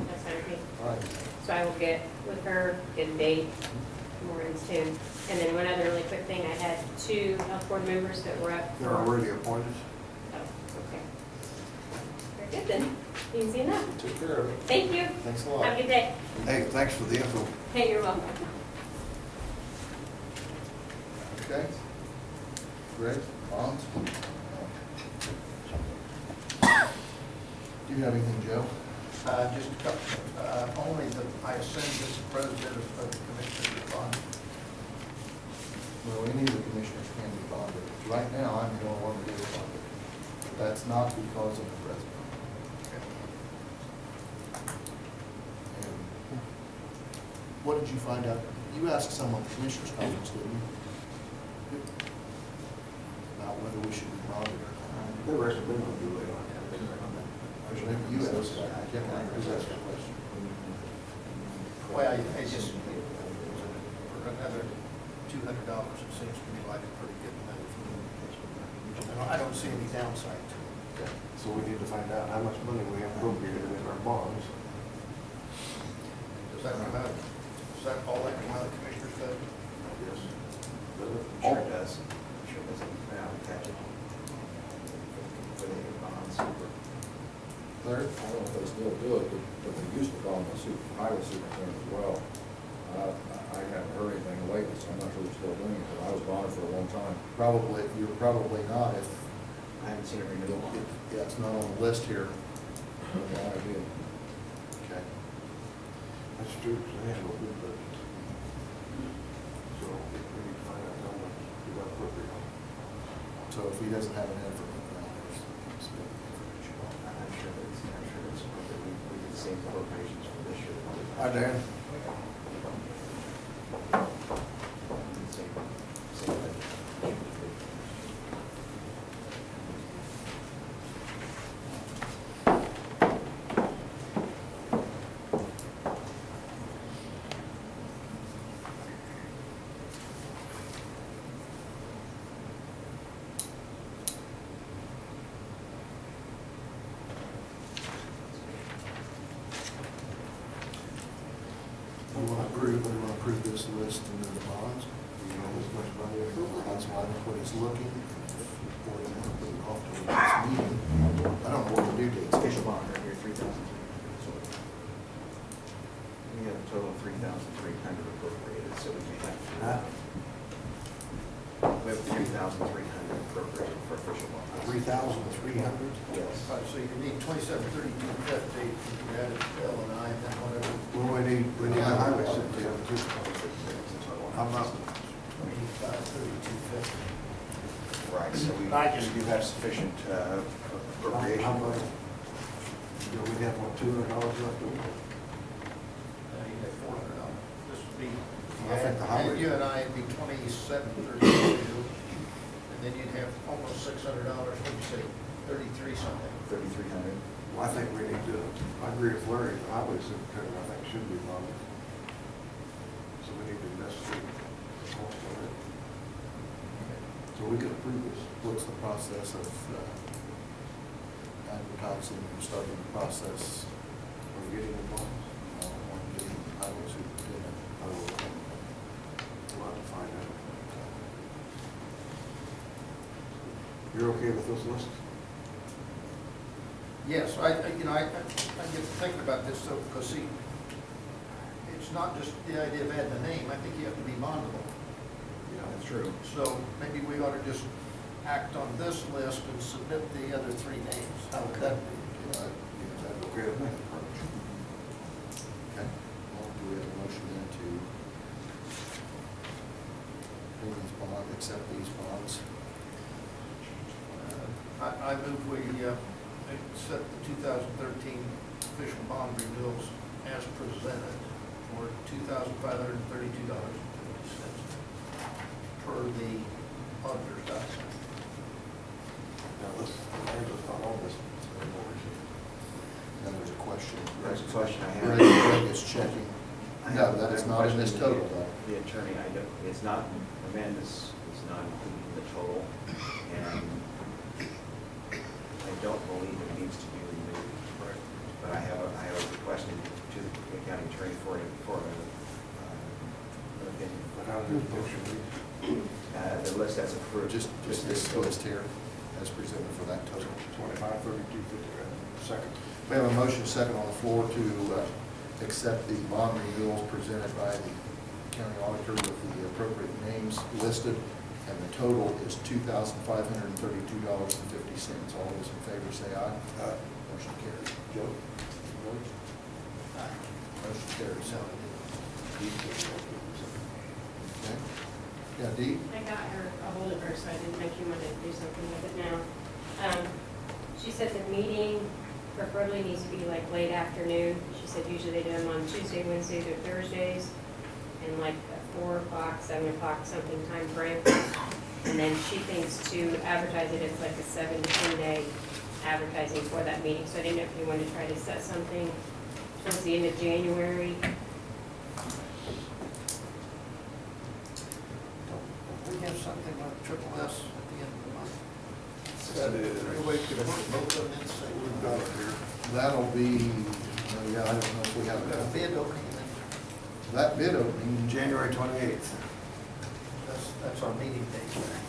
That's fine with me. All right. So I will get with her, get a date, Maureen's too. And then one other really quick thing, I had 2 health board members that were up. They're already appointed. Oh, okay. Very good then. Easy enough. Took care of it. Thank you. Thanks a Have a lot. good day. Hey, thanks for the info. Hey, you're welcome. Okay. Greg, bonds? Do you have anything, Joe? Just a couple, only that I assume this is president of the commissioners bond. Well, any of the commissioners can be bonded. Right now, I'm the only one that is bonded. But that's not because of the president. And what did you find out? You asked someone at the commissioners conference, didn't you? About whether we should be bonded or not. They recommend we do it. Maybe you asked that. I can't remember who asked that question. Well, I just, for another $200, it seems to me like a pretty good move. I don't see any downside to it. Okay. So we need to find out how much money we appropriated in our bonds. Does that come out, does that all that come out of the commissioner's budget? Yes. I'm sure it does. I'm sure it does. Now, attach it. For the bonds. Larry? I don't know if they still do it, but they used to call them a highway superintendent as well. I haven't heard anything lately, so I'm not sure they're still doing it, but I was bonded for a long time. Probably, you're probably not if, I haven't seen a renewal on it. yeah, it's not on the list here. No idea. Okay. That's true, because they have a good budget. So we need to find out how much we got appropriated. So if he doesn't have an information, there's some information on that. I'm sure it's appropriate. We did the same appropriations for this year. Hi, Dan. Same budget. We want to approve this list and then the bonds. You know, this much money appropriated. That's why that's what he's looking, or you want to put it off to the next meeting. I don't know what the due date's. Official bond right here, 3,300. So we have a total of 3,300 appropriated, so we may have to. We have 3,300 appropriated for official bond. 3,300? Yes. Right, so you need 2732 cut date, you added Bill and I, and then whatever. Well, we need the highway superintendent too. I'm not. 253250. Right, so we do have sufficient appropriation. How much? You know, we have, what, $200 left over? You got $400. This would be, I think the highway- you and I would be 2732, and then you'd have almost $600, what'd you say, 33 something? 3,300. Well, I think we need to, I agree with Larry, the highway superintendent, I think, should be bonded. So we need to investigate the cost of it. So we can approve this. What's the process of advertising, starting the process Of getting the bonds. on getting highway superintendent? I will, we'll have to find out. You're okay with this list? Yes, I get to thinking about this, so, because see, it's not just the idea of adding a name, I think you have to be bondable. Yeah, that's true. So maybe we ought to just act on this list and submit the other 3 names. How would that be? Is that Okay with me? Okay. Well, do we have a motion then to approve these bonds, accept these bonds? I move we set the 2013 official bond renewals as presented for $2,532.50 per the auditor's document. Now, this, Angela's not on this. Then there's a question. There's a question I have. Greg is checking. No, that is not in this total, though. The attorney, I don't, it's not, Amanda's is not included in the total, and I don't believe it needs to be removed. But I have a request to the county attorney for an opinion. But how does this motion read? The list that's approved. Just this list here as presented for that total. 2532.50, second. We have a motion second on the floor to accept the bond renewals presented by the county auditor with the appropriate names listed, and the total is $2,532.50. All those in favor say aye. Aye. Motion carries. Joe? Motion carries. Okay. Yeah, Dee? I got her, a hold of her, so I didn't think you wanted to do something with it now. She said the meeting preferably needs to be like late afternoon. She said usually they do them on Tuesday, Wednesdays, or Thursdays, in like a 4 o'clock, 7 o'clock, something time frame. And then she thinks to advertise it, it's like a 7 to 10 day advertising for that meeting. So I didn't know if you wanted to try to set something towards the end of January. We have something like triple S at the end of the month. That is. Everybody could work both of them in, say, we've got That'll be, yeah, I don't know if we have a that. bid opening, and That bid opening, January 28th. that's our meeting date there.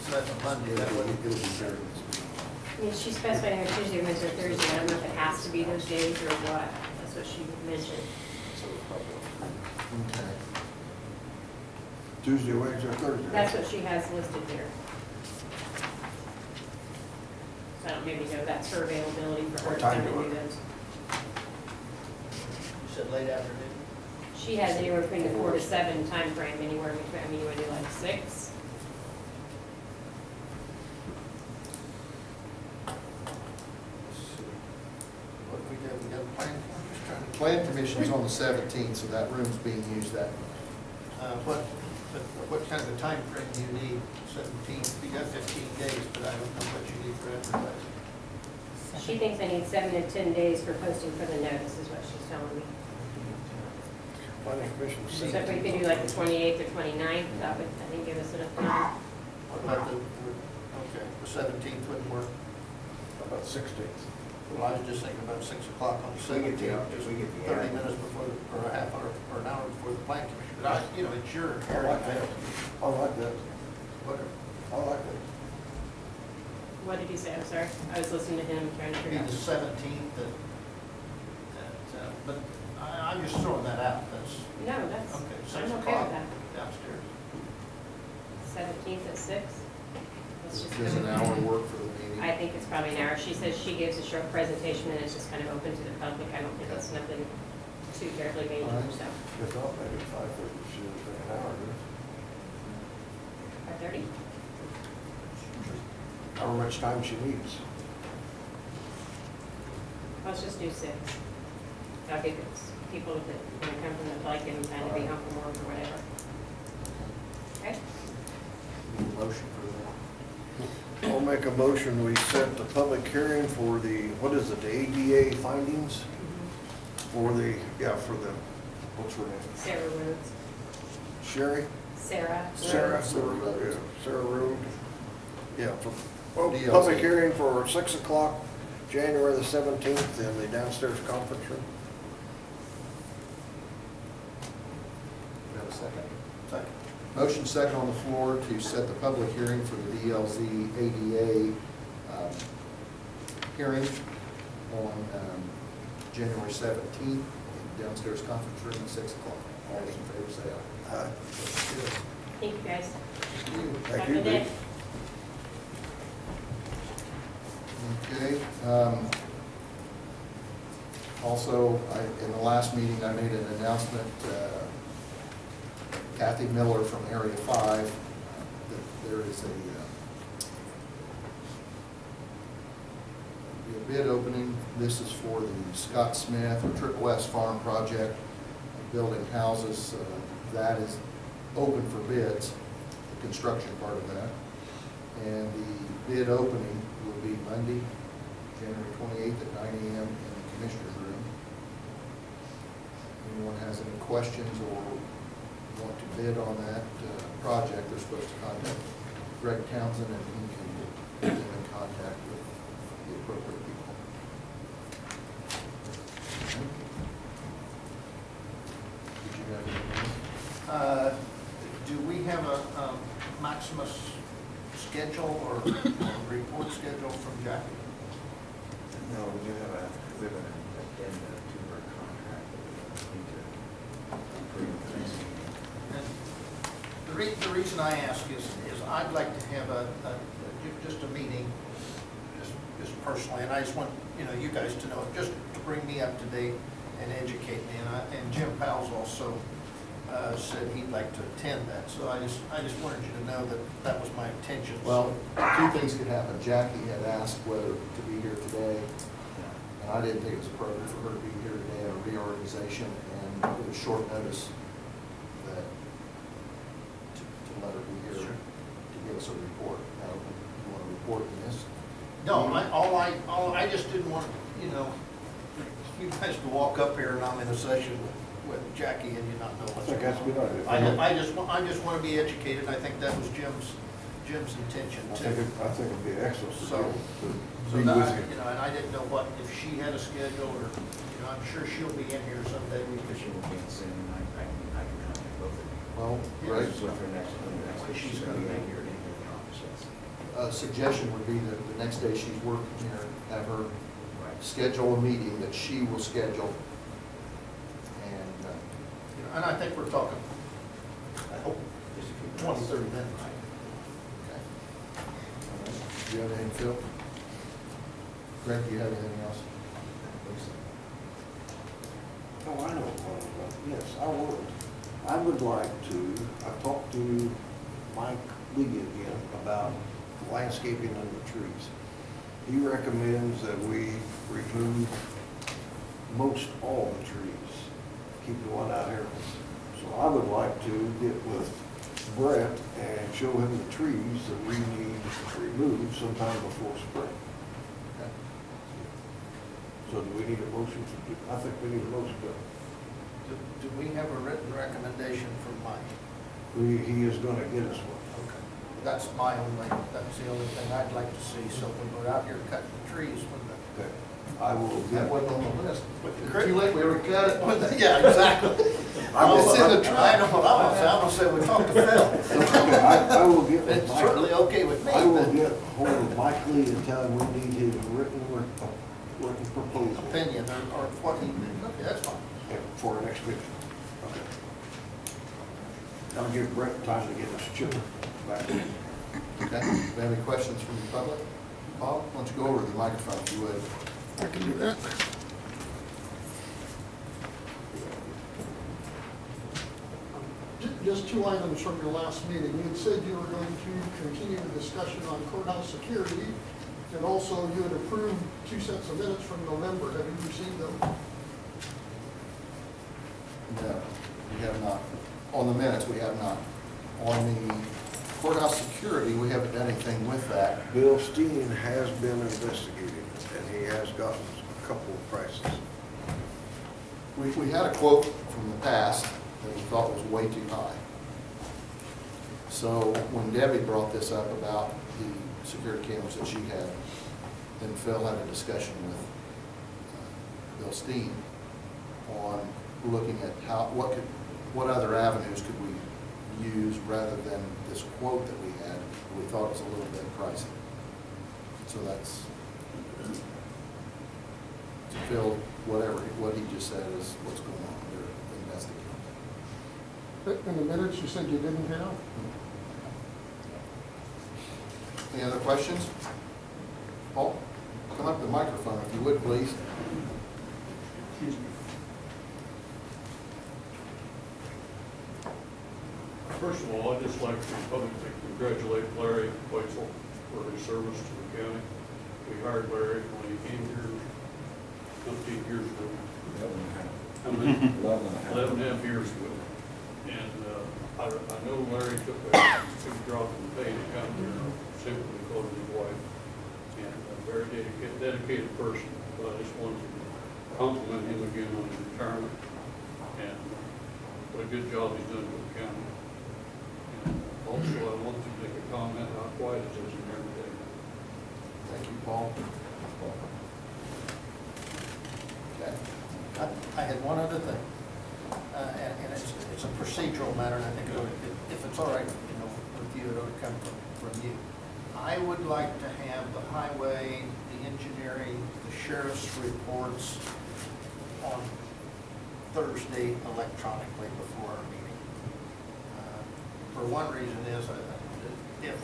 So that's a Monday, that it'll would be there this week. I mean, she specified either Tuesday, Wednesday, or Thursday. I don't know if it has to be those days or what. That's what she mentioned. Okay. Tuesday, Wednesday, or Thursday? That's what she has listed here. So I don't maybe know that's her availability for her What to time come do and do it? those. You said late afternoon? She has anywhere between the 4 to 7 time frame, anywhere between, I mean, you want to do like 6? What we got a plan, I'm just trying to. Plan commission's on the 17th, so that room's being used that month. What kind of a time frame do you need? 17, you got 15 days, but I don't know what you need for advertising. She thinks I need 7 to 10 days for posting for the notice, is what she's telling me. Planning Commission. So if we could do like the 28th or 29th, that would, I think, give us enough time. What about okay, the 17th wouldn't work. How about 16th? Well, I was just thinking about 6 o'clock on the If we get 17th, the- just if we get the 30 ad. minutes before, or a half hour, or an hour before the plan commission. But I, it's your I like that. I like that. Whatever. I like that. What did you say? I'm sorry. I was listening to him, trying to Be figure out. the 17th, but I'm just throwing that out, that's, No, that's, okay, 6 I'm okay o'clock with that. downstairs. 17th at 6? Let's just Does go. an hour work for the meeting? I think it's probably an hour. She says she gives a short presentation and it's just kind of open to the public. I don't think it's nothing too terribly major, so. If not, maybe 5:30, should have been an hour, dude. 5:30? However much time she needs. Let's just do 6. I'll give it people that want to come from the like and kind of be home from work or whatever. Okay? Need a motion for that? I'll make a motion, we set the public hearing for the, what is it, the ADA findings? For the, for the, what's her name? Sarah Rhodes. Sherry? Sarah. Sarah, Rhodes. Sarah Road. Yeah, for, DLC. public hearing for 6 o'clock, January the 17th in the downstairs conference room. Do you have a second? Second. Motion second on the floor to set the public hearing for the DLZ ADA hearing on January 17th in downstairs conference room at 6 o'clock. All those in favor say aye. Aye. Thank you, guys. Thank Have you, a good day. Dee. Okay. Also, in the last meeting, I made an announcement, Kathy Miller from Area 5, that there is a bid opening. This is for the Scott Smith or Triple S Farm project, building houses. That is open for bids, the construction part of that. And the bid opening will be Monday, January 28th at 9 a.m. in the Commissioner's Room. Anyone has any questions or want to bid on that project, they're supposed to contact Greg Townsend, and he can get them in contact with the appropriate people. Did you have anything? Do we have a Maximus schedule or report schedule from Jackie? No, we do have an addenda to our contract that we need to approve the next meeting. And the reason I ask is I'd like to have just a meeting, just personally, and I just want, you guys to know, just to bring me up to date and educate me. And Jim Powell's also said he'd like to attend that, so I just wanted you to know that was my intention. Well, two things could happen. Jackie had asked whether to be here today, and I didn't think it was appropriate for her to be here today at a reorganization, and it was short notice that to let her be here to give us a report. Now, you want to report in this? No, I just didn't want, you guys to walk up here and I'm in a session with Jackie and you not know I what's think going that's a good idea. on. I just want to be educated. I think that was Jim's intention I too. think it'd be excellent for So- you So to be that, with you. and I didn't know if she had a schedule or, I'm sure she'll be in here someday. Because she will be in soon, I can contact both of you. Well, This Greg, is with her next week. She's going to be here in the office, yes. a suggestion would be that the next day she's working here, have her Right. schedule a meeting that she will schedule. And, And I think we're talking, I hope, Just a few 20, minutes. 30 minutes. okay. All right. Do you have anything, Phil? Greg, do you have anything else? Oh, I know, yes, I would like to, I've talked to Mike Lee again about landscaping under the trees. He recommends that we remove most all the trees, keep the one out here. So I would like to get with Brett and show him the trees that we need removed sometime before spring. Okay. So do we need a motion to do, I think we need a motion to. Do we have a written recommendation from Mike? He is gonna get us one. Okay. That's the only thing I'd like to see, so when we're out here cutting the trees, Okay. I will That get, wasn't on the list. Too Too late, we already cut it. yeah, exactly. It's in the truck. I know what I'm gonna say, we talked to Phil. okay, I will get with It's Mike. certainly okay with me, I will but get hold of Mike Lee and tell him we need his written proposal opinion or what he, okay, that's fine. for our next meeting. Okay. I'll give Brett time to get his chipper back. Okay. Do you have any questions from the public? Bob, why don't you go over to the microphone if you would? I can do that. Just two items from your last meeting. You had said you were going to continue the discussion on courthouse security, and also you had approved 2 sets of minutes from November. Have you received them? No, we have not. On the minutes, we have not. On the courthouse security, we haven't done anything with that. Bill Steen has been investigating and he has gotten a couple of prices. We had a quote from the past that we thought was way too high. So when Debbie brought this up about the security cameras that she had, then Phil had a discussion with Bill Steen on looking at what other avenues could we use rather than this quote that we had. We thought was a little bit pricey. So that's, to Phil, what he just said is what's going on. They're investigating. In the minutes, you said you didn't have? Any other questions? Paul, come up to the microphone if you would, please. First of all, I'd just like to publicly congratulate Larry Weitzel for his service to the county. We hired Larry when he came here 15 years ago. 11 and a half. How many? 11 and a half. 11 and a half years ago. And I know Larry took a big drop in pay to come here simply because of his wife. And a very dedicated person. But I just wanted to compliment him again on his retirement. And what a good job he's done for the county. And also, I want to make a comment how quiet it is in here today. Thank you, Paul. Okay. I had one other thing, and it's a procedural matter, and I think if it's all right, with you, it ought to come from you. I would like to have the highway, the engineering, the sheriff's reports on Thursday electronically before our meeting. For one reason is, if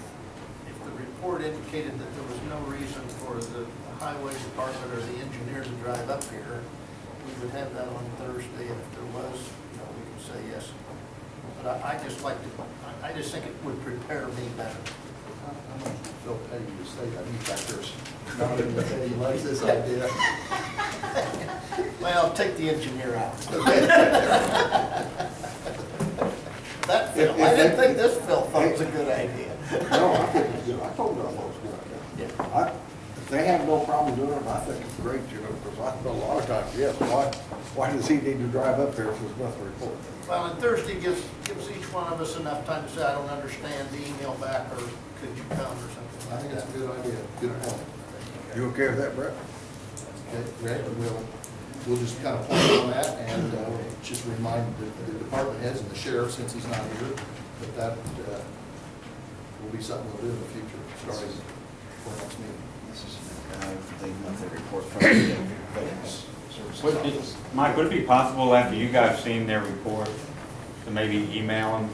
the report indicated that there was no reason for the highway department or the engineer to drive up here, we would have that on Thursday, and if there was, we can say yes. But I just think it would prepare me better. I'm going to Phil Petty to say that. He's back there nodding his head. He likes this idea. Well, take the engineer out. That Phil, I didn't think this Phil thought it was a good idea. No, I think it's good. I told them it was good. Yeah. If they have no problem doing it, I think it's great, because I know a lot of times, yes, why does he need to drive up there if there's nothing to report? Well, and Thursday gives each one of us enough time to say, I don't understand, the email back, or could you come, or something I like think it's that. a good idea. Good point. You okay with that, Brett? Okay, Greg, we'll just kind of point on that and just remind the department heads and the sheriff, since he's not here, that will be something we'll do in the future, starting for next meeting. This is the monthly report from the Veterans Services Office. Mike, would it be possible after you guys seen their report to maybe email them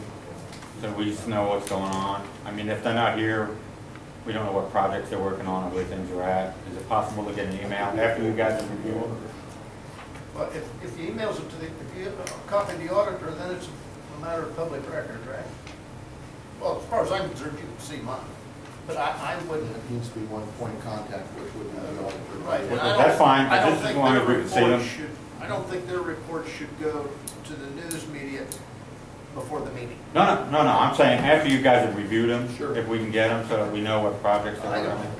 so we just know what's going on? I mean, if they're not here, we don't know what projects they're working on or where things are at. Is it possible to get an email after you guys have reviewed it? Well, if he emails it to if you have a copy of the auditor, then it's a matter of public record, right? Well, as far as I'm concerned, you can see mine, but I wouldn't. It needs to be one point of contact, which would be the auditor. Right, and Well, that's fine, I but don't this is think one their we can see report them. should, I don't think their report should go to the news media before the meeting. No, I'm saying after you guys have reviewed them, Sure. if we can get them so that we know what projects they're I working don't on. know.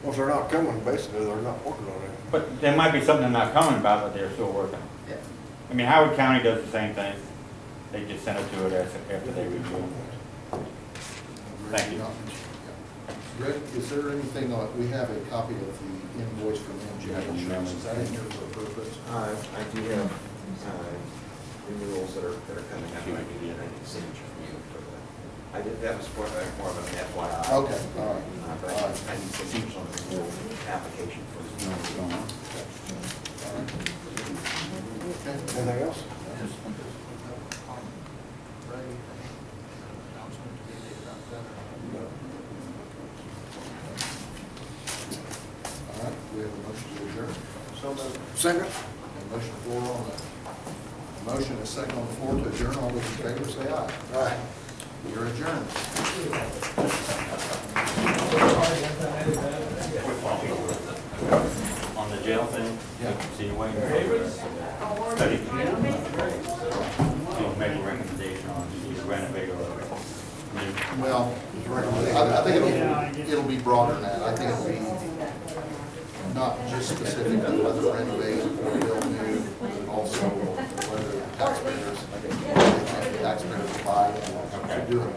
Well, if they're not coming, basically, they're not working on it. But there might be something they're not coming about, but they're still working. Yeah. I mean, Howard County does the same thing. They just send it to it after they review it. Thank you. Greg, is there anything, we have a copy of the invoice from MG Insurance, is that in here for a purpose? I do have renewals that are coming up. I need a signature from you for that. That was more of an FYI. Okay, all right. But I need signatures on the renewal application for this. Anything else? All right, we have a motion to adjourn. So moved. Second? A motion floor on the, motion is second on the floor to adjourn. All those in favor say aye. Aye. We are adjourned. On the jail thing? Yeah. So you're waiting for study to make a recommendation on either renovate or Well, I think it'll be broader than that. I think it'll be not just specific to whether renovate or build new, but also whether taxpayers buy to do it.